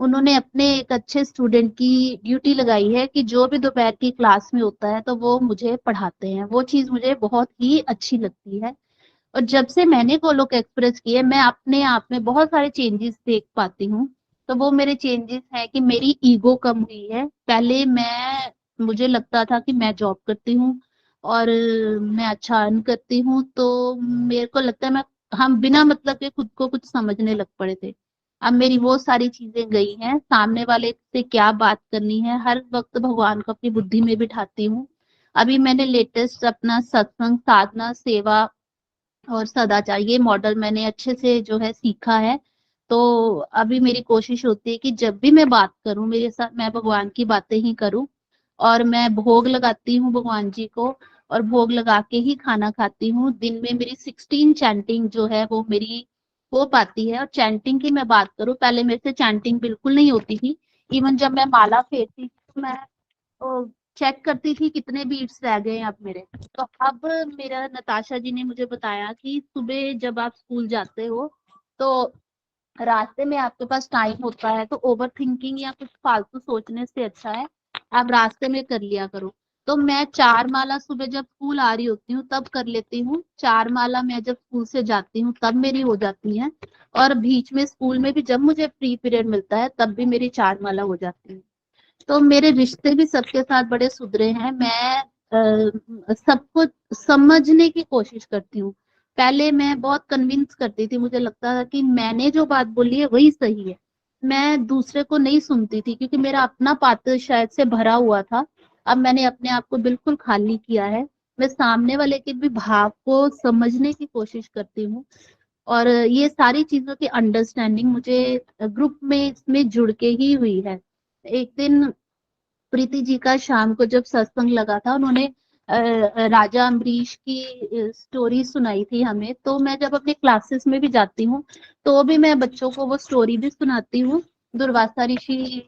उन्होंने अपने एक अच्छे स्टूडेंट की ड्यूटी लगाई है कि जो भी दोपहर की क्लास में होता है तो वो मुझे पढ़ाते हैं। वो चीज मुझे बहुत ही अच्छी लगती है। और जब से मैंने गोलोक एक्सप्रेस किए, मैं अपने आप में बहुत सारे चेंजेस देख पाती हूँ। तो वो मेरे चेंजेस है कि मेरी ईगो कम हुई है। पहले मुझे लगता था कि मैं जॉब करती हूँ और मैं अच्छा अर्न करती हूँ, तो मेरे को लगता है मैं हम बिना मतलब के खुद को कुछ समझने लग पड़े थे। अब मेरी वो सारी चीजें गई हैं। सामने वाले से क्या बात करनी है, हर वक्त भगवान को अपनी बुद्धि में बिठाती हूँ। अभी मैंने लेटेस्ट अपना सत्संग, साधना, सेवा और सदाचार, ये मॉडल मैंने अच्छे से जो है सीखा है। तो अभी मेरी कोशिश होती है कि जब भी मैं बात करूं, मेरे साथ मैं भगवान की बातें ही करूं। और मैं भोग लगाती हूँ भगवान जी को, और भोग लगा के ही खाना खाती हूँ। दिन में मेरी 16 चैंटिंग जो है वो मेरी हो पाती है। और चैंटिंग की मैं बात करूं, पहले मेरे से चैंटिंग बिल्कुल नहीं होती थी। इवन जब मैं माला फेरती थी तो मैं चेक करती थी कितने बीट्स रह गए हैं अब मेरे। तो अब मेरा नताशा जी ने मुझे बताया कि सुबह जब आप स्कूल जाते हो तो रास्ते में आपके पास टाइम होता है, तो ओवर थिंकिंग या कुछ फालतू सोचने से अच्छा है आप रास्ते में कर लिया करो। तो मैं 4 माला सुबह जब स्कूल आ रही होती हूँ तब कर लेती हूँ, 4 माला मैं जब स्कूल से जाती हूँ तब मेरी हो जाती है। और बीच में स्कूल में भी जब मुझे फ्री पीरियड मिलता है तब भी मेरी 4 माला हो जाती है। तो मेरे रिश्ते भी सबके साथ बड़े सुधरे हैं। मैं सबको समझने की कोशिश करती हूँ। पहले मैं बहुत कन्विंस करती थी, मुझे लगता था कि मैंने जो बात बोली है वही सही है। मैं दूसरे को नहीं सुनती थी क्योंकि मेरा अपना पात्र शायद से भरा हुआ था। अब मैंने अपने आप को बिल्कुल खाली किया है। मैं सामने वाले के भी भाव को समझने की कोशिश करती हूँ। और ये सारी चीजों की अंडरस्टैंडिंग मुझे ग्रुप में इसमें जुड़ के ही हुई है। एक दिन प्रीति जी का शाम को जब सत्संग लगा था, उन्होंने राजा अम्बरीश की स्टोरी सुनाई थी हमें। तो मैं जब अपने क्लासेस में भी जाती हूँ तो भी मैं बच्चों को वो स्टोरी भी सुनाती हूँ, दुर्वासा ऋषि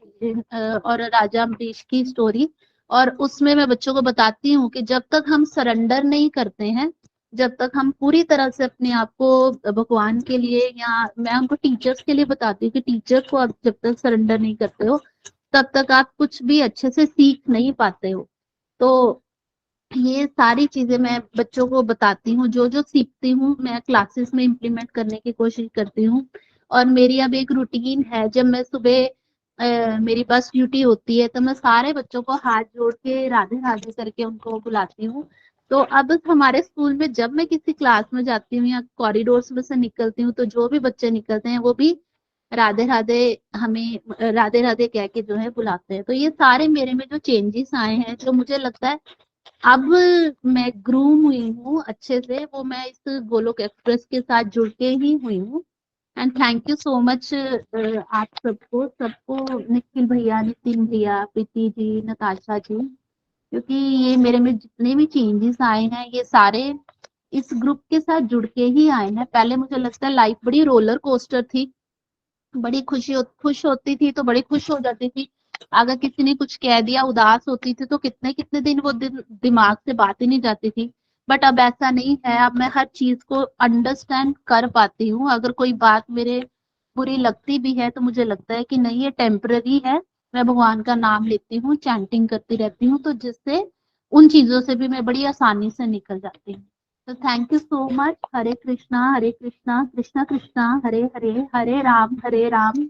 और राजा अम्बरीश की स्टोरी। और उसमें मैं बच्चों को बताती हूँ कि जब तक हम सरेंडर नहीं करते हैं, जब तक हम पूरी तरह से अपने आप को भगवान के लिए, या मैं उनको टीचर्स के लिए बताती हूँ कि टीचर को आप जब तक सरेंडर नहीं करते हो तब तक आप कुछ भी अच्छे से सीख नहीं पाते हो। तो ये सारी चीजें मैं बच्चों को बताती हूँ, जो जो सीखती हूँ मैं क्लासेस में इम्प्लीमेंट करने की कोशिश करती हूँ। और मेरी अब एक रूटीन है, जब मैं सुबह मेरी पास ड्यूटी होती है तो मैं सारे बच्चों को हाथ जोड़ के राधे राधे करके उनको बुलाती हूँ। तो अब हमारे स्कूल में जब मैं किसी क्लास में जाती हूँ या कॉरिडोर्स में से निकलती हूँ तो जो भी बच्चे निकलते हैं वो भी राधे राधे, हमें राधे राधे कह के जो है बुलाते हैं। तो ये सारे मेरे में जो चेंजेस आए हैं, जो मुझे लगता है अब मैं ग्रूम हुई हूँ अच्छे से, वो मैं इस गोलोक एक्सप्रेस के साथ जुड़ के ही हुई हूँ। And thank you so much आप सबको सबको, निखिल भैया, नितिन भैया, प्रीति जी, नताशा जी, क्योंकि ये मेरे में जितने भी चेंजेस आए हैं ये सारे इस ग्रुप के साथ जुड़ के ही आए हैं। पहले मुझे लगता है लाइफ बड़ी रोलर कोस्टर थी, बड़ी खुश होती थी तो बड़ी खुश हो जाती थी। अगर किसी ने कुछ कह दिया, उदास होती थी तो कितने कितने दिन वो दिमाग से बात ही नहीं जाती थी। बट अब ऐसा नहीं है, अब मैं हर चीज को अंडरस्टैंड कर पाती हूँ। अगर कोई बात मेरे बुरी लगती भी है तो मुझे लगता है कि नहीं, ये टेम्पररी है। मैं भगवान का नाम लेती हूँ, चैंटिंग करती रहती हूँ, तो जिससे उन चीजों से भी मैं बड़ी आसानी से निकल जाती हूँ। तो thank you so much. Hare Krishna Krishna Krishna Hare Hare, Hare Ram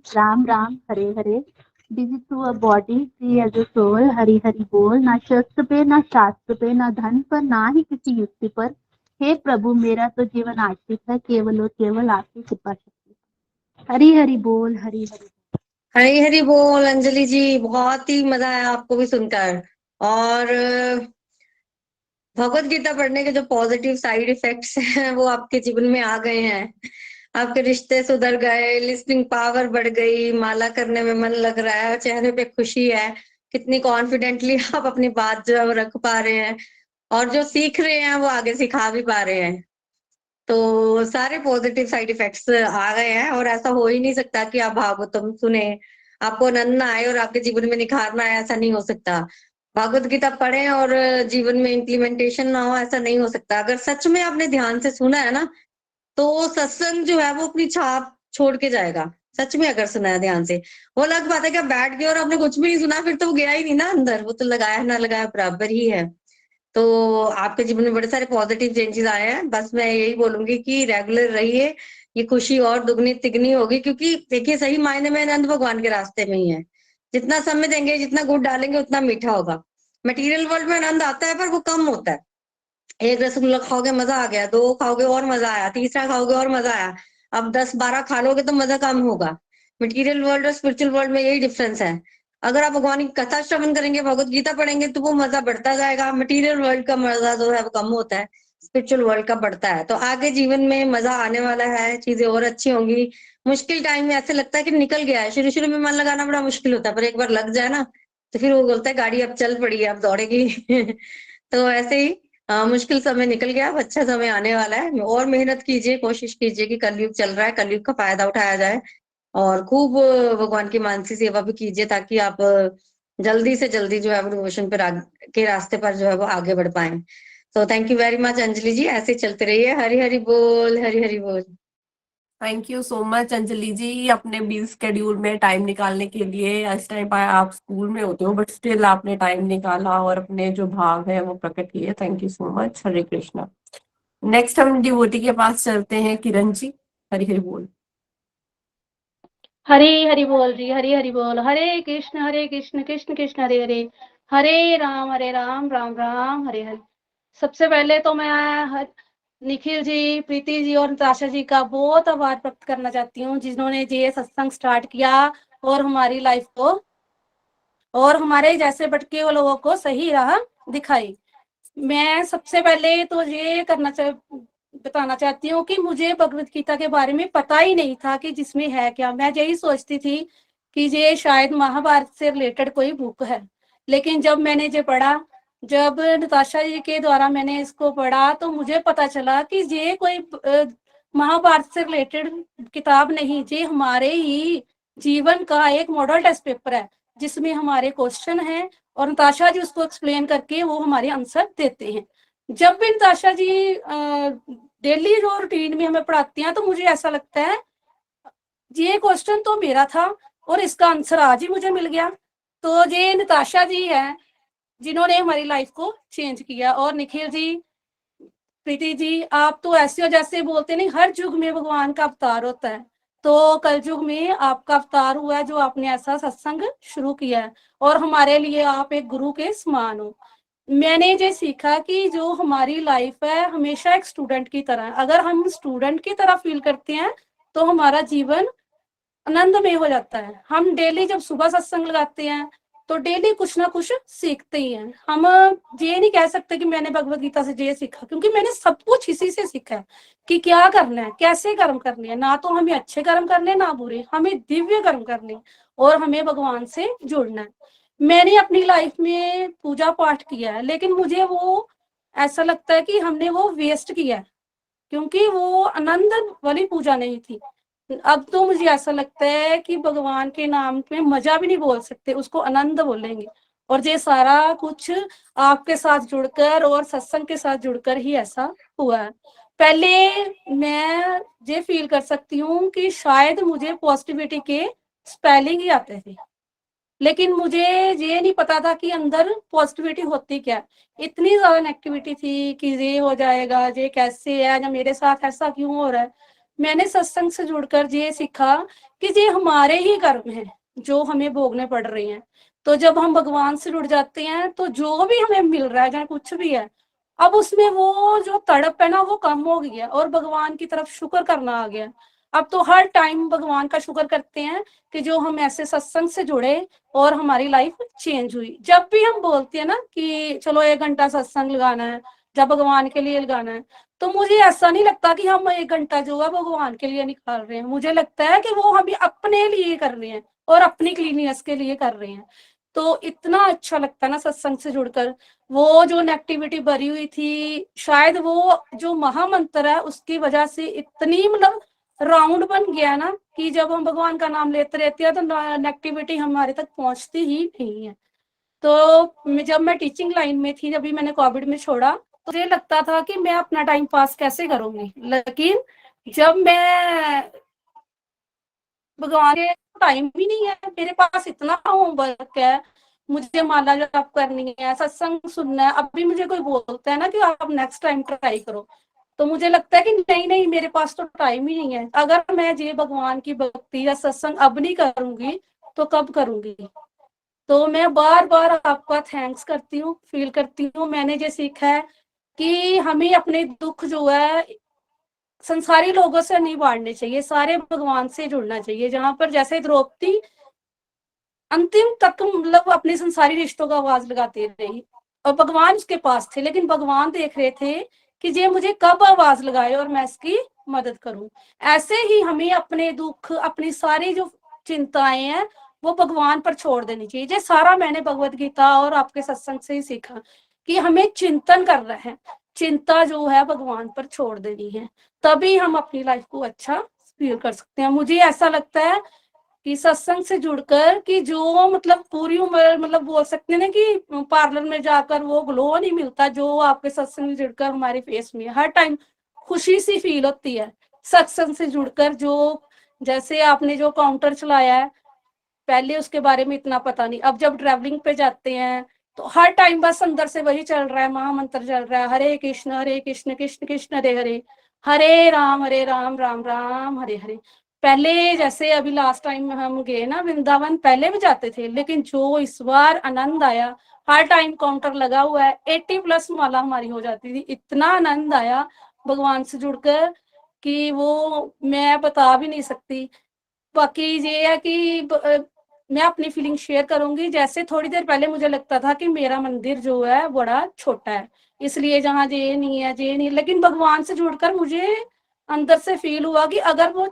Ram Ram Hare Hare. Busy through a body, free as a soul. Hari Hari बोल। ना शस्त्र पे, ना शास्त्र पे, ना धन पर, ना ही किसी युक्ति पर। हे प्रभु, मेरा तो जीवन आश्रित है केवल और केवल आपकी कृपा शक्ति। हरि हरि बोल। हरि हरि। हरी हरी बोल अंजलि जी, बहुत ही मजा आया आपको भी सुनकर। और भगवत गीता पढ़ने के जो पॉजिटिव साइड इफेक्ट्स हैं वो आपके जीवन में आ गए हैं। आपके रिश्ते सुधर गए, लिसनिंग पावर बढ़ गई, माला करने में मन लग रहा है, चेहरे पे खुशी है, कितनी कॉन्फिडेंटली आप अपनी बात जो है वो रख पा रहे हैं, और जो सीख रहे हैं वो आगे सिखा भी पा रहे हैं। तो सारे पॉजिटिव साइड इफेक्ट्स आ गए हैं, और ऐसा हो ही नहीं सकता कि आप भागवतम सुने, आपको आनंद ना आए और आपके जीवन में निखार ना आए, ऐसा नहीं हो सकता। भागवत गीता पढ़ें और जीवन में इम्प्लीमेंटेशन ना हो, ऐसा नहीं हो सकता। अगर सच में आपने ध्यान से सुना है ना, तो सत्संग जो है वो अपनी छाप छोड़ के जाएगा। सच में अगर सुना है ध्यान से, वो अलग बात है कि आप बैठ गए और आपने कुछ भी नहीं सुना, फिर तो वो गया ही नहीं ना अंदर, वो तो लगाया ना लगाया बराबर ही है। तो आपके जीवन में बड़े सारे पॉजिटिव चेंजेस आए हैं। बस मैं यही बोलूंगी कि रेगुलर रहिए, ये खुशी और दुगनी तिगनी होगी, क्योंकि देखिए सही मायने में आनंद भगवान के रास्ते में ही है। जितना समय देंगे, जितना गुड़ डालेंगे, उतना मीठा होगा। मटेरियल वर्ल्ड में आनंद आता है पर वो कम होता है। एक रसगुल्ला खाओगे मजा आ गया, 2 खाओगे और मजा आया, तीसरा खाओगे और मजा आया। अब 10-12 खा लोगे तो मजा कम होगा। मटेरियल वर्ल्ड और स्पिरिचुअल वर्ल्ड में यही डिफरेंस है। अगर आप भगवान की कथा श्रवण करेंगे, भगवत गीता पढ़ेंगे, तो वो मजा बढ़ता जाएगा। मटेरियल वर्ल्ड का मजा जो है वो कम होता है, स्पिरिचुअल वर्ल्ड का बढ़ता है। तो आगे जीवन में मजा आने वाला है, चीजें और अच्छी होंगी। मुश्किल टाइम में ऐसे लगता है कि निकल गया है, शुरू शुरू में मन लगाना बड़ा मुश्किल होता है, पर एक बार लग जाए ना तो फिर वो बोलता है गाड़ी अब चल पड़ी है, अब दौड़ेगी। तो ऐसे ही मुश्किल समय निकल गया, अब अच्छा समय आने वाला है। और मेहनत कीजिए, कोशिश कीजिए कि कलयुग चल रहा है, कलयुग का फायदा उठाया जाए, और खूब भगवान की मानसी सेवा भी कीजिए, ताकि आप जल्दी से जल्दी जो है डिवोशन पर के रास्ते पर जो है वो आगे बढ़ पाए। तो thank you very much Anjali ji, ऐसे चलते रहिए। हरि हरि बोल, हरि हरि बोल। Thank you so much Anjali ji, अपने बिजी स्केड्यूल में टाइम निकालने के लिए। इस टाइम पर आप स्कूल में होते हो, बट स्टिल आपने टाइम निकाला और अपने जो भाव है वो प्रकट किए। Thank you so much. Hare Krishna. Next हम डिवोटी के पास चलते हैं, किरण जी। हरि हरि बोल। हरी हरि बोल जी। हरी हरि बोल। हरे कृष्ण कृष्ण कृष्ण हरे हरे, हरे राम राम राम हरे हरे। सबसे पहले तो मैं निखिल जी, प्रीति जी और नताशा जी का बहुत आभार व्यक्त करना चाहती हूँ, जिन्होंने ये सत्संग स्टार्ट किया और हमारी लाइफ को और हमारे जैसे भटके हुए लोगों को सही राह दिखाई। मैं सबसे पहले तो ये बताना चाहती हूँ कि मुझे भगवत गीता के बारे में पता ही नहीं था कि जिसमें है क्या। मैं यही सोचती थी कि ये शायद महाभारत से रिलेटेड कोई बुक है, लेकिन जब मैंने ये पढ़ा, जब नताशा जी के द्वारा मैंने इसको पढ़ा, तो मुझे पता चला कि ये कोई महाभारत से रिलेटेड किताब नहीं, ये हमारे ही जीवन का एक मॉडल टेस्ट पेपर है, जिसमें हमारे क्वेश्चन हैं और नताशा जी उसको एक्सप्लेन करके वो हमारे आंसर देते हैं। जब भी नताशा जी डेली जो रूटीन में हमें पढ़ाती हैं, तो मुझे ऐसा लगता है ये क्वेश्चन तो मेरा था और इसका आंसर आज ही मुझे मिल गया। तो ये नताशा जी है जिन्होंने हमारी लाइफ को चेंज किया। और निखिल जी, प्रीति जी, आप तो ऐसे हो जैसे बोलते नहीं, हर युग में भगवान का अवतार होता है, तो कल युग में आपका अवतार हुआ है, जो आपने ऐसा सत्संग शुरू किया है, और हमारे लिए आप एक गुरु के समान हो। मैंने ये सीखा कि जो हमारी लाइफ है हमेशा एक स्टूडेंट की तरह है। अगर हम स्टूडेंट की तरह फील करते हैं तो हमारा जीवन आनंदमय हो जाता है। हम डेली जब सुबह सत्संग लगाते हैं तो डेली कुछ ना कुछ सीखते ही हैं। हम ये नहीं कह सकते कि मैंने भगवत गीता से ये सीखा, क्योंकि मैंने सब कुछ इसी से सीखा है कि क्या करना है, कैसे कर्म करने हैं। ना तो हमें अच्छे कर्म करने, ना बुरे, हमें दिव्य कर्म करने और हमें भगवान से जुड़ना है। मैंने अपनी लाइफ में पूजा पाठ किया है, लेकिन मुझे वो ऐसा लगता है कि हमने वो वेस्ट किया है, क्योंकि वो आनंद वाली पूजा नहीं थी। अब तो मुझे ऐसा लगता है कि भगवान के नाम में मजा भी नहीं बोल सकते, उसको आनंद बोलेंगे। और ये सारा कुछ आपके साथ जुड़कर और सत्संग के साथ जुड़कर ही ऐसा हुआ है। पहले मैं ये फील कर सकती हूँ कि शायद मुझे पॉजिटिविटी के स्पेलिंग ही आते थे, लेकिन मुझे ये नहीं पता था कि अंदर पॉजिटिविटी होती क्या है। इतनी ज्यादा नेगेटिविटी थी कि ये हो जाएगा, ये कैसे है, या मेरे साथ ऐसा क्यों हो रहा है। मैंने सत्संग से जुड़कर ये सीखा कि ये हमारे ही कर्म हैं जो हमें भोगने पड़ रही हैं। तो जब हम भगवान से जुड़ जाते हैं तो जो भी हमें मिल रहा है, चाहे कुछ भी है, अब उसमें वो जो तड़प है ना वो कम हो गई है और भगवान की तरफ शुक्र करना आ गया। अब तो हर टाइम भगवान का शुक्र करते हैं कि जो हम ऐसे सत्संग से जुड़े और हमारी लाइफ चेंज हुई। जब भी हम बोलते हैं ना कि चलो 1 घंटा सत्संग लगाना है, जब भगवान के लिए लगाना है, तो मुझे ऐसा नहीं लगता कि हम 1 घंटा जो है भगवान के लिए निकाल रहे हैं। मुझे लगता है कि वो हम अपने लिए कर रहे हैं और अपनी क्लीनिनेस के लिए कर रहे हैं। तो इतना अच्छा लगता है ना सत्संग से जुड़कर। वो जो नेगेटिविटी भरी हुई थी, शायद वो जो महामंत्र है उसकी वजह से इतनी मतलब राउंड बन गया ना कि जब हम भगवान का नाम लेते रहते हैं तो नेगेटिविटी हमारे तक पहुंचती ही नहीं है। तो जब मैं टीचिंग लाइन में थी, जब भी मैंने कोविड में छोड़ा, तो मुझे लगता था कि मैं अपना टाइम पास कैसे करूंगी। लेकिन जब मैं भगवान के टाइम भी नहीं है, मेरे पास इतना होमवर्क है, मुझे माला जाप करनी है, सत्संग सुनना है। अभी मुझे कोई बोलता है ना कि आप नेक्स्ट टाइम ट्राई करो, तो मुझे लगता है कि नहीं नहीं, मेरे पास तो टाइम ही नहीं है। अगर मैं ये भगवान की भक्ति या सत्संग अब नहीं करूंगी तो कब करूंगी। तो मैं बार बार आपका थैंक्स करती हूँ, फील करती हूँ। मैंने ये सीखा है कि हमें अपने दुख जो है संसारी लोगों से नहीं बांटने चाहिए, सारे भगवान से जुड़ना चाहिए। जहां पर जैसे द्रौपदी अंतिम तक मतलब अपने संसारी रिश्तों का आवाज लगाती रही और भगवान उसके पास थे, लेकिन भगवान देख रहे थे कि ये मुझे कब आवाज लगाए और मैं इसकी मदद करूं। ऐसे ही हमें अपने दुख, अपनी सारी जो चिंताएं हैं वो भगवान पर छोड़ देनी चाहिए। ये सारा मैंने भगवत गीता और आपके सत्संग से ही सीखा कि हमें चिंतन कर रहे हैं, चिंता जो है भगवान पर छोड़ देनी है, तभी हम अपनी लाइफ को अच्छा फील कर सकते हैं। मुझे ऐसा लगता है कि सत्संग से जुड़कर कि जो मतलब पूरी उम्र मतलब बोल सकते हैं ना कि पार्लर में जाकर वो ग्लो नहीं मिलता जो आपके सत्संग से जुड़कर हमारे फेस में हर टाइम खुशी सी फील होती है। सत्संग से जुड़कर जो जैसे आपने जो काउंटर चलाया है, पहले उसके बारे में इतना पता नहीं, अब जब ट्रैवलिंग पे जाते हैं तो हर टाइम बस अंदर से वही चल रहा है, महामंत्र चल रहा है, हरे कृष्ण कृष्ण कृष्ण हरे हरे, हरे राम राम राम हरे हरे। पहले जैसे अभी लास्ट टाइम हम गए ना वृंदावन, पहले भी जाते थे, लेकिन जो इस बार आनंद आया, हर टाइम काउंटर लगा हुआ है, 80+ माला हमारी हो जाती थी। इतना आनंद आया भगवान से जुड़कर कि वो मैं बता भी नहीं सकती। बाकी ये है कि मैं अपनी फीलिंग शेयर करूंगी। जैसे थोड़ी देर पहले मुझे लगता था कि मेरा मंदिर जो है बड़ा छोटा है, इसलिए जहाँ ये नहीं है ये नहीं, लेकिन भगवान से जुड़कर मुझे अंदर से फील हुआ कि अगर वो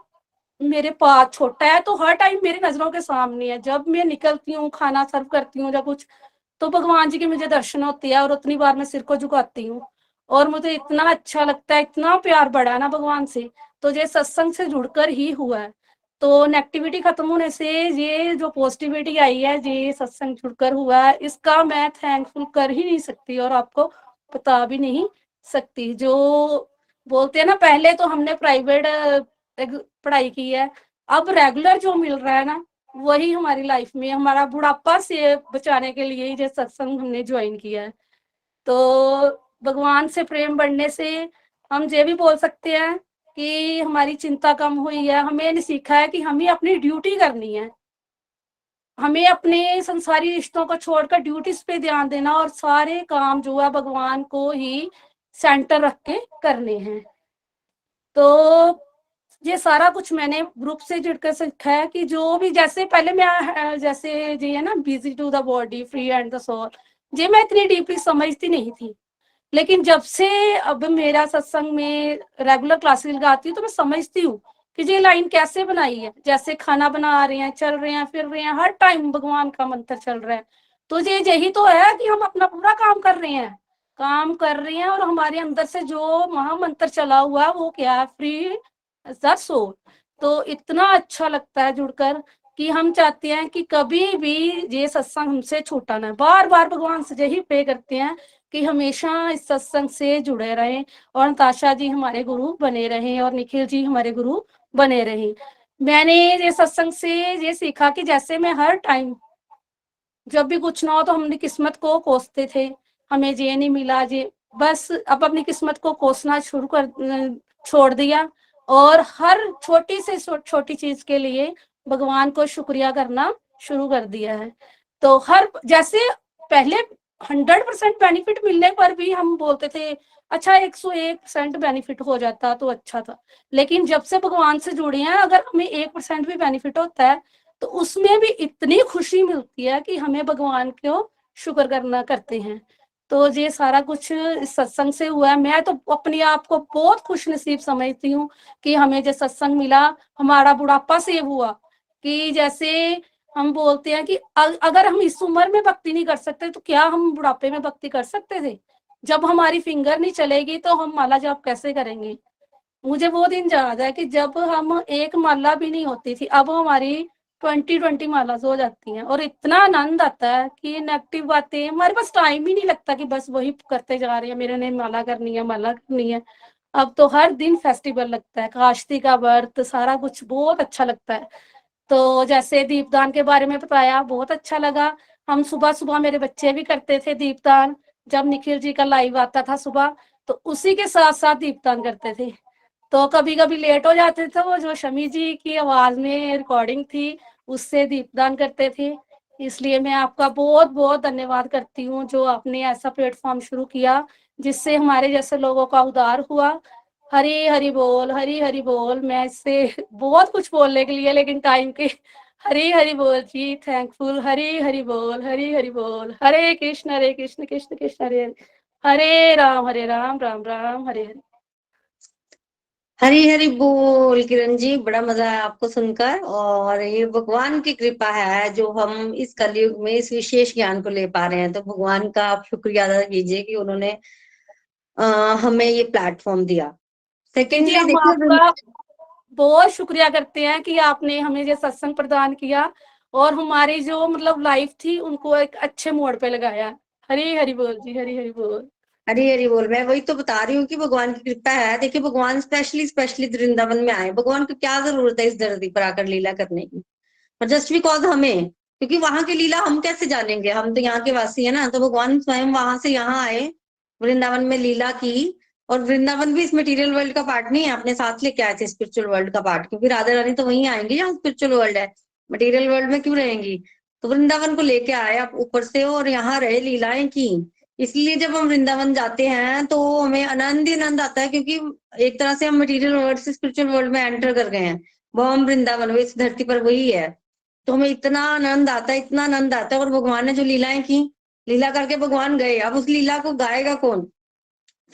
मेरे पास छोटा है तो हर टाइम मेरी नजरों के सामने है। जब मैं निकलती हूँ, खाना सर्व करती हूँ या कुछ, तो भगवान जी के मुझे दर्शन होते हैं और उतनी बार मैं सिर को झुकाती हूँ और मुझे इतना अच्छा लगता है, इतना प्यार बढ़ा ना भगवान से। तो ये सत्संग से जुड़कर ही हुआ है। तो नेगेटिविटी खत्म होने से ये जो पॉजिटिविटी आई है, ये सत्संग जुड़कर हुआ है, इसका मैं थैंकफुल कर ही नहीं सकती और आपको बता भी नहीं सकती। जो बोलते हैं ना, पहले तो हमने प्राइवेट पढ़ाई की है, अब रेगुलर जो मिल रहा है ना, वही हमारी लाइफ में हमारा बुढ़ापा से बचाने के लिए ये सत्संग हमने ज्वाइन किया है। तो भगवान से प्रेम बढ़ने से हम ये भी बोल सकते हैं कि हमारी चिंता कम हुई है। हमें सीखा है कि हमें अपनी ड्यूटी करनी है, हमें अपने संसारी रिश्तों को छोड़कर ड्यूटीज पे ध्यान देना और सारे काम जो है भगवान को ही सेंटर रख के करने हैं। तो ये सारा कुछ मैंने ग्रुप से जुड़कर सीखा है कि जो भी, जैसे पहले मैं जैसे ये है ना busy to the body free and the soul, ये मैं इतनी डीपली समझती नहीं थी। लेकिन जब से अब मेरा सत्संग में रेगुलर क्लासेस लगाती हूँ तो मैं समझती हूँ कि ये लाइन कैसे बनाई है। जैसे खाना बना रहे हैं, चल रहे हैं, फिर रहे हैं, हर टाइम भगवान का मंत्र चल रहा है। तो ये यही तो है कि हम अपना पूरा काम कर रहे हैं, और हमारे अंदर से जो महामंत्र चला हुआ है वो क्या है, फ्री द सोल। तो इतना अच्छा लगता है जुड़कर कि हम चाहते हैं कि कभी भी ये सत्संग हमसे छूटा ना। बार बार भगवान से यही प्रे करते हैं कि हमेशा इस सत्संग से जुड़े रहें और नताशा जी हमारे गुरु बने रहें और निखिल जी हमारे गुरु बने रहें। मैंने ये सत्संग से ये सीखा कि जैसे मैं हर टाइम जब भी कुछ ना हो तो हमने किस्मत को कोसते थे, हमें ये नहीं मिला, ये बस अब अपनी किस्मत को कोसना छोड़ दिया और हर छोटी से छोटी चीज के लिए भगवान को शुक्रिया करना शुरू कर दिया है। तो हर जैसे पहले 100% बेनिफिट मिलने पर भी हम बोलते थे अच्छा 101% बेनिफिट हो जाता तो अच्छा था, लेकिन जब से भगवान से जुड़े हैं अगर हमें 1% भी बेनिफिट होता है तो उसमें भी इतनी खुशी मिलती है कि हमें भगवान को शुक्र करना करते हैं। तो ये सारा कुछ इस सत्संग से हुआ है। मैं तो अपने आप को बहुत खुश नसीब समझती हूँ कि हमें जो सत्संग मिला, हमारा बुढ़ापा सेव हुआ। कि जैसे हम बोलते हैं कि अगर हम इस उम्र में भक्ति नहीं कर सकते तो क्या हम बुढ़ापे में भक्ति कर सकते थे? जब हमारी फिंगर नहीं चलेगी तो हम माला जाप कैसे करेंगे? मुझे वो दिन याद है कि जब हम एक माला भी नहीं होती थी, अब हमारी 20 मालाज हो जाती हैं और इतना आनंद आता है कि नेगेटिव बातें हमारे पास टाइम ही नहीं लगता कि बस वही करते जा रहे हैं, मेरे ने माला करनी है माला करनी है। अब तो हर दिन फेस्टिवल लगता है, काश्ती का व्रत, सारा कुछ बहुत अच्छा लगता है। तो जैसे दीपदान के बारे में बताया, बहुत अच्छा लगा। हम सुबह सुबह मेरे बच्चे भी करते थे दीपदान, जब निखिल जी का लाइव आता था सुबह तो उसी के साथ साथ दीपदान करते थे। तो कभी कभी लेट हो जाते थे, वो जो शमी जी की आवाज में रिकॉर्डिंग थी उससे दीपदान करते थे। इसलिए मैं आपका बहुत बहुत धन्यवाद करती हूँ जो आपने ऐसा प्लेटफॉर्म शुरू किया जिससे हमारे जैसे लोगों का उद्धार हुआ। हरी हरी बोल, हरी हरी बोल। मैं इससे बहुत कुछ बोलने के लिए लेकिन टाइम के हरी हरी बोल जी, थैंकफुल। हरी हरी बोल, हरी हरी बोल। हरे कृष्ण कृष्ण कृष्ण हरे हरे, हरे राम राम राम हरे हरे। हरी हरी बोल। किरण जी, बड़ा मजा आया आपको सुनकर, और ये भगवान की कृपा है जो हम इस कलयुग में इस विशेष ज्ञान को ले पा रहे हैं। तो भगवान का आप शुक्रिया अदा कीजिए कि उन्होंने हमें ये प्लेटफॉर्म दिया। जी सेकेंडली हम देखिए, आपका बहुत शुक्रिया करते हैं कि आपने हमें ये सत्संग प्रदान किया और हमारी जो मतलब लाइफ थी उनको एक अच्छे मोड़ पे लगाया। हरी हरी बोल जी, हरी हरी बोल। हरी हरी बोल। मैं वही तो बता रही हूँ कि भगवान की कृपा है। देखिए, भगवान स्पेशली वृंदावन में आए। भगवान को क्या जरूरत है इस धरती पर आकर लीला करने की, और जस्ट बिकॉज हमें, क्योंकि वहां की लीला हम कैसे जानेंगे, हम तो यहाँ के वासी है ना। तो भगवान स्वयं वहां से यहाँ आए, वृंदावन में लीला की। और वृंदावन भी इस मटेरियल वर्ल्ड का पार्ट नहीं है, अपने साथ लेके आए थे स्पिरिचुअल वर्ल्ड का पार्ट, क्योंकि राधा रानी तो वहीं आएंगी जहाँ स्पिरिचुअल वर्ल्ड है, मटेरियल वर्ल्ड में क्यों रहेंगी। तो वृंदावन को लेके आए आप ऊपर से, और यहाँ रहे, लीलाएं की। इसलिए जब हम वृंदावन जाते हैं तो हमें आनंद ही आनंद आता है, क्योंकि एक तरह से हम मटेरियल वर्ल्ड से स्पिरिचुअल वर्ल्ड में एंटर कर गए हैं। वो हम वृंदावन, वो इस धरती पर वही है। तो हमें इतना आनंद आता है, इतना आनंद आता है। और भगवान ने जो लीलाएं की, लीला करके भगवान गए, अब उस लीला को गाएगा कौन?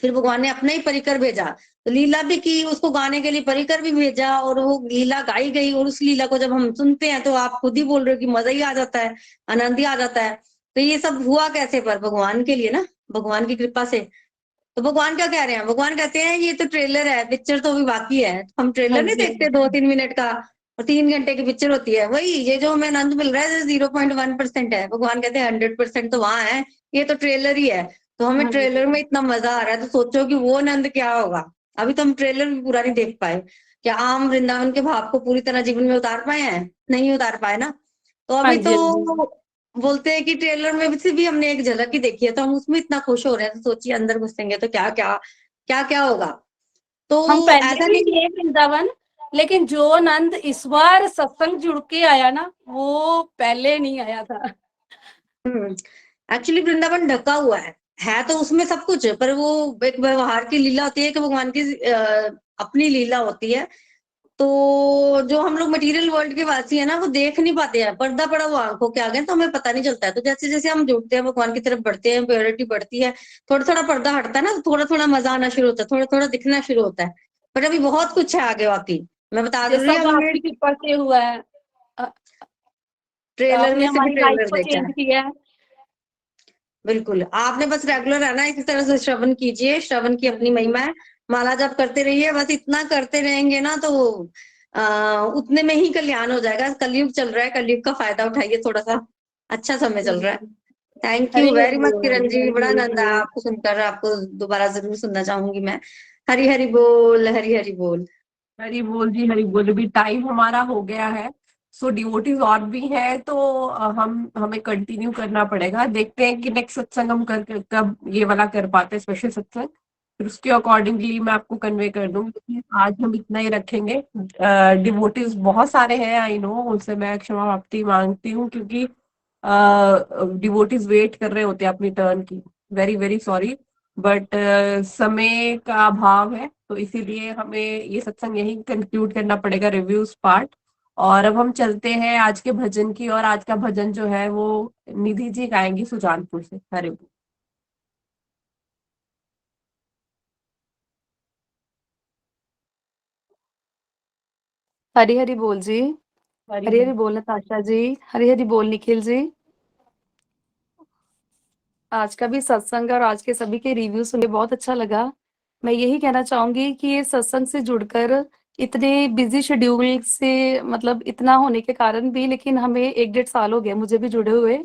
फिर भगवान ने अपना ही परिकर भेजा, तो लीला भी की, उसको गाने के लिए परिकर भी भेजा, और वो लीला गाई गई। और उस लीला को जब हम सुनते हैं तो आप खुद ही बोल रहे हो कि मजा ही आ जाता है, आनंद ही आ जाता है। तो ये सब हुआ कैसे? पर भगवान के लिए ना, भगवान की कृपा से। तो भगवान क्या कह रहे हैं? भगवान कहते हैं ये तो ट्रेलर है, पिक्चर तो अभी बाकी है। हम हाँ ट्रेलर नहीं जी, देखते 2-3 मिनट का, और 3 घंटे की पिक्चर होती है। वही ये जो हमें आनंद मिल रहा है 0.1% है। भगवान कहते हैं 100% तो वहां है, ये तो ट्रेलर ही है। तो हमें हाँ ट्रेलर जी, में इतना मजा आ रहा है, तो सोचो कि वो आनंद क्या होगा। अभी तो हम ट्रेलर भी पूरा नहीं देख पाए। क्या आम वृंदावन के भाव को पूरी तरह जीवन में उतार पाए हैं? नहीं उतार पाए ना। तो हाँ अभी जी, हाँ जी। तो बोलते हैं कि ट्रेलर में से भी हमने एक झलक ही देखी है, तो हम उसमें इतना खुश हो रहे हैं। तो सोचिए अंदर घुसेंगे तो क्या क्या क्या क्या होगा। तो हम पहले ऐसा भी नहीं। गए वृंदावन, लेकिन जो आनंद इस बार सत्संग जुड़ के आया ना वो पहले नहीं आया था। एक्चुअली वृंदावन ढका हुआ है तो उसमें सब कुछ है, पर वो एक व्यवहार की लीला होती है कि भगवान की अपनी लीला होती है। तो जो हम लोग मटेरियल वर्ल्ड के वासी है ना, वो देख नहीं पाते हैं, पर्दा पड़ा हुआ आंखों के आगे, तो हमें पता नहीं चलता है। तो जैसे जैसे हम जुड़ते हैं, भगवान की तरफ बढ़ते हैं, प्योरिटी बढ़ती है, थोड़ा थोड़ा पर्दा हटता है ना, तो थोड़ा थोड़ा मजा आना शुरू होता है, थोड़ा थोड़ा दिखना शुरू होता है। पर अभी बहुत कुछ है आगे वाकई। मैं बता ये दे रही सब हूँ, हमने आपकी कृपा से हुआ है। अ- ट्रेलर आपने में से भी हमारी लाइफ ट्रेलर को देखा चेंज है। किया है। बिल्कुल, आपने बस रेगुलर है ना, इसी तरह से श्रवण कीजिए, श्रवण की अपनी महिमा है। माला जप करते रहिए, बस इतना करते रहेंगे ना, तो उतने में ही कल्याण हो जाएगा। कलयुग चल रहा है, कलयुग का फायदा उठाइए, थोड़ा सा अच्छा समय चल रहा है। Thank Hari you Hari very much बोल। किरण जी, बड़ा आनंद आया आपको सुनकर, आपको दोबारा जरूर सुनना चाहूंगी मैं। हरी हरी बोल, हरी हरी बोल। हरी बोल जी, हरी बोल। अभी टाइम हमारा हो गया है, सो डिवोटीज और भी है, तो हमें कंटिन्यू करना पड़ेगा। देखते हैं कि नेक्स्ट सत्संग हम कब ये वाला कर पाते हैं, स्पेशल सत्संग, फिर उसके अकॉर्डिंगली मैं आपको कन्वे कर दूंगी। लेकिन आज हम इतना ही रखेंगे। डिवोटीज बहुत सारे हैं, आई नो, उनसे मैं क्षमा माफी मांगती हूँ, क्योंकि डिवोटीज वेट कर रहे होते हैं अपनी टर्न की। वेरी वेरी सॉरी, बट समय का अभाव है, तो इसीलिए हमें ये सत्संग यही कंक्लूड करना पड़ेगा, रिव्यूज पार्ट। और अब हम चलते हैं आज के भजन की, और आज का भजन जो है वो निधि जी गाएंगी सुजानपुर से। हरे बोल। हरी हरी बोल जी। हरि हरी हरी बोल। बोल नताशा जी। हरी हरी बोल निखिल जी। आज का भी सत्संग और आज के सभी के रिव्यू सुन के बहुत अच्छा लगा। मैं यही कहना चाहूंगी कि ये सत्संग से जुड़कर इतने बिजी शेड्यूल से, मतलब इतना होने के कारण भी, लेकिन हमें 1-1.5 साल हो गया मुझे भी जुड़े हुए।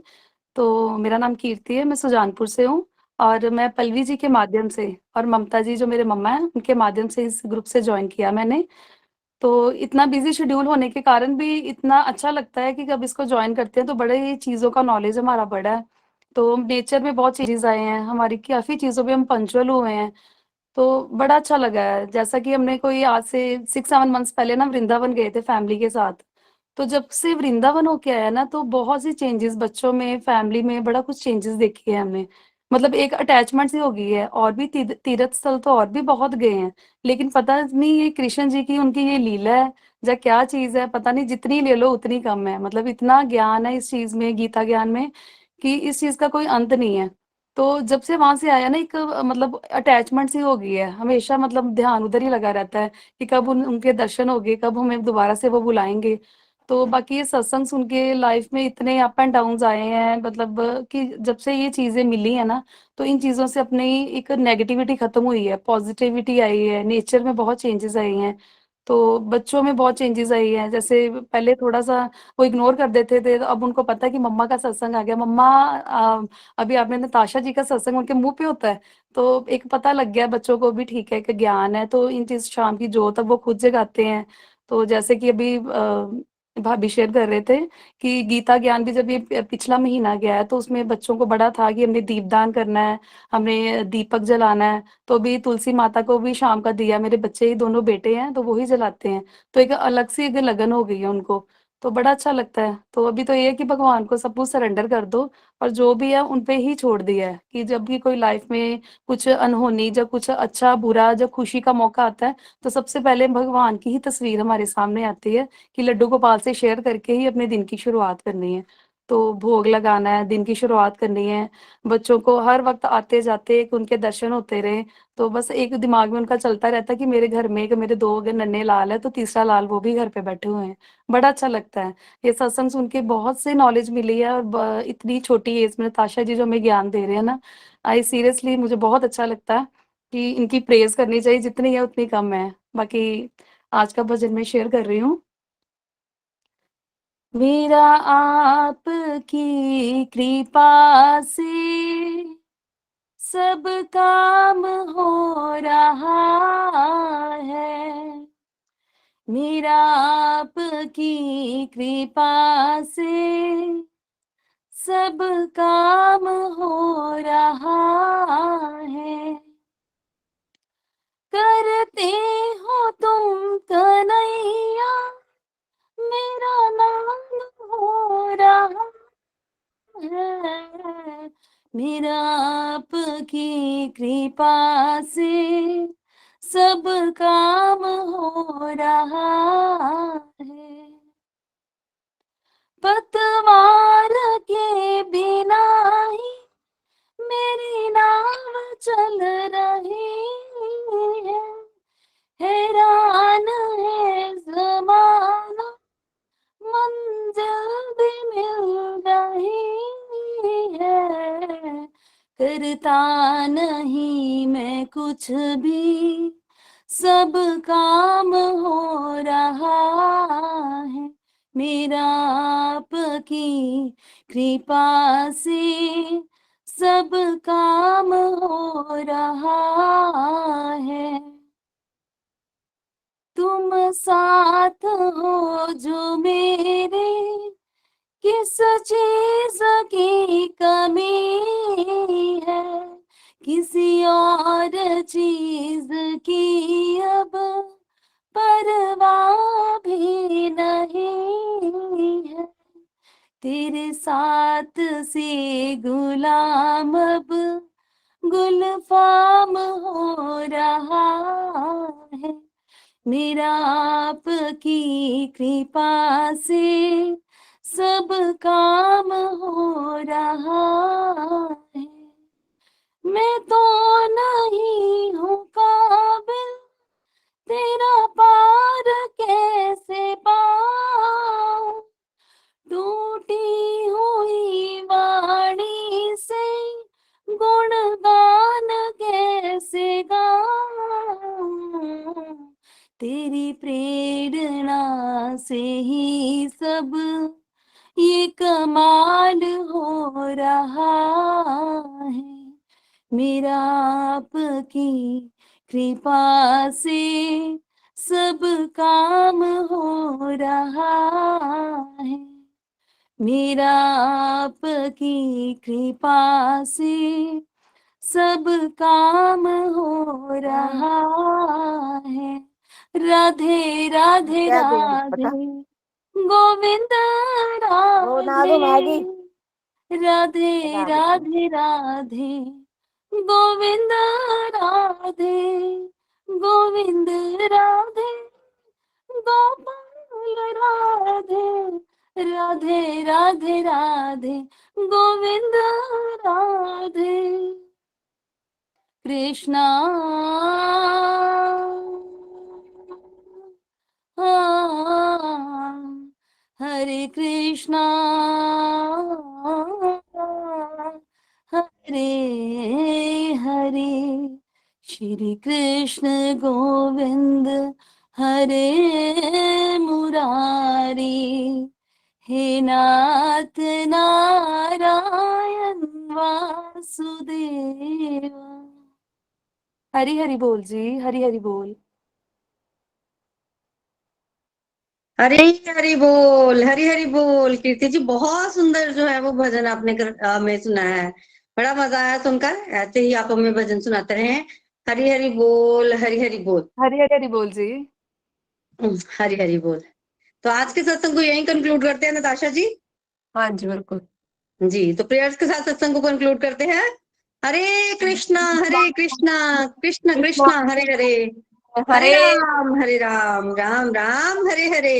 तो मेरा नाम कीर्ति है, मैं सुजानपुर से हूँ। और मैं पल्लवी जी के माध्यम से और ममता जी जो मेरे मम्मा हैं उनके माध्यम से इस ग्रुप से ज्वाइन किया मैंने। तो इतना बिजी शेड्यूल होने के कारण भी इतना अच्छा लगता है कि जब इसको ज्वाइन करते हैं तो बड़े ही चीज़ों का नॉलेज हमारा बढ़ा है। तो नेचर में बहुत चेंजेस आए हैं, हमारी काफ़ी चीज़ों पे हम पंचुअल हुए हैं। तो बड़ा अच्छा लगा है। जैसा कि हमने कोई आज से 6-7 मंथ्स पहले ना वृंदावन गए थे फैमिली के साथ। तो जब से वृंदावन होके आया ना, तो बहुत सी चेंजेस बच्चों में, फैमिली में बड़ा कुछ चेंजेस देखे हैं हमने। मतलब एक अटैचमेंट सी हो गई है। और भी तीर्थ स्थल तो और भी बहुत गए हैं, लेकिन पता नहीं ये कृष्ण जी की उनकी ये लीला है या क्या चीज है, पता नहीं, जितनी ले लो उतनी कम है। मतलब इतना ज्ञान है इस चीज में, गीता ज्ञान में, कि इस चीज का कोई अंत नहीं है। तो जब से वहां से आया ना, एक मतलब अटैचमेंट सी हो गई है हमेशा। मतलब ध्यान उधर ही लगा रहता है कि कब उनके दर्शन होंगे, कब हमें दोबारा से वो बुलाएंगे। तो बाकी ये सत्संग सुन के लाइफ में इतने अप एंड डाउन्स आए हैं, मतलब कि जब से ये चीजें मिली है ना, तो इन चीजों से अपनी एक नेगेटिविटी खत्म हुई है, पॉजिटिविटी आई है, नेचर में बहुत चेंजेस आई हैं। तो बच्चों में बहुत चेंजेस आई हैं। जैसे पहले थोड़ा सा वो इग्नोर कर देते थे, तो अब उनको पता है कि मम्मा का सत्संग आ गया। मम्मा अभी आपने नताशा जी का सत्संग उनके मुंह पे होता है, तो एक पता लग गया बच्चों को भी, ठीक है कि ज्ञान है। तो इन चीज शाम की जोत अब वो खुद जगाते हैं। तो जैसे कि अभी भाभी शेयर कर रहे थे कि गीता ज्ञान भी जब ये पिछला महीना गया है, तो उसमें बच्चों को बड़ा था कि हमने दीपदान करना है, हमने दीपक जलाना है। तो अभी तुलसी माता को भी शाम का दिया, मेरे बच्चे ही दोनों बेटे हैं तो वो ही जलाते हैं। तो एक अलग सी एक लगन हो गई है उनको। तो बड़ा अच्छा लगता है। तो अभी तो ये है कि भगवान को सब कुछ सरेंडर कर दो, और जो भी है उन पे ही छोड़ दिया है। कि जब भी कोई लाइफ में कुछ अनहोनी, जब कुछ अच्छा बुरा, जब खुशी का मौका आता है, तो सबसे पहले भगवान की ही तस्वीर हमारे सामने आती है कि लड्डू गोपाल से शेयर करके ही अपने दिन की शुरुआत करनी है। तो भोग लगाना है, दिन की शुरुआत करनी है। बच्चों को हर वक्त आते जाते एक उनके दर्शन होते रहे। तो बस एक दिमाग में उनका चलता रहता है कि मेरे घर में एक, मेरे 2 अगर नन्हे लाल है तो तीसरा लाल वो भी घर पे बैठे हुए हैं। बड़ा अच्छा लगता है ये सत्संग सुन के, बहुत से नॉलेज मिली है। और इतनी छोटी एज में ताशा जी जो हमें ज्ञान दे रहे हैं ना, आई सीरियसली मुझे बहुत अच्छा लगता है कि इनकी प्रेज करनी चाहिए, जितनी है उतनी कम है। बाकी आज का भजन मैं शेयर कर रही हूँ। मेरा आपकी कृपा से सब काम हो रहा है। मेरा आपकी कृपा से सब काम हो रहा है। करते हो तुम कन्हैया, मेरा नाम हो रहा है। मेरा आपकी कृपा से सब काम हो रहा है। पतवार के बिना ही मेरी नाव चल रही है। हैरान है जमाना, मंजिल भी मिल रही है। करता नहीं मैं कुछ भी, सब काम हो रहा है मेरा आपकी कृपा से, सब काम हो रहा है। तुम साथ हो जो मेरे, किस चीज की कमी है, किसी और चीज की अब परवाह भी नहीं है। तेरे साथ से गुलाम अब गुलफाम हो रहा है मेरा आपकी कृपा से, सब काम हो रहा है। मैं तो नहीं हूँ काबिल, तेरा पार कैसे पाऊं, टूटी हुई वाणी से गुणगान कैसे गाऊं, तेरी प्रेरणा से ही सब ये कमाल हो रहा है मेरा आपकी कृपा से, सब काम हो रहा है मेरा आपकी कृपा से, सब काम हो रहा है। राधे राधे क्या दें राधे, बता। गोविंद वो ना दो मैगी। राधे, राधे बता दो। राधे राधे, गोविंद राधे, गोविंद राधे, गोपाल राधे, राधे राधे राधे, गोविंद राधे। कृष्णा हरे कृष्णा हरे हरे, श्री कृष्ण गोविंद हरे मुरारी, हे नाथ नारायण वासुदेव। हरि हरि बोल जी, हरि हरि बोल। हरी हरी बोल, हरी हरी बोल। कीर्ति जी बहुत सुंदर जो है वो भजन आपने हमें सुनाया है, बड़ा मजा आया सुनकर। ऐसे ही आप हमें भजन सुनाते रहें। हरी हरी बोल, हरी हरी बोल। हरि हरि हरि बोल जी। हरी हरी बोल। तो आज के सत्संग को यहीं कंक्लूड करते हैं नताशा जी। हाँ जी बिल्कुल। जी, तो प्रेयर्स के साथ सत्संग को कंक्लूड करते हैं। हरे कृष्णा कृष्ण कृष्ण हरे हरे, हरे हरे राम राम राम हरे हरे।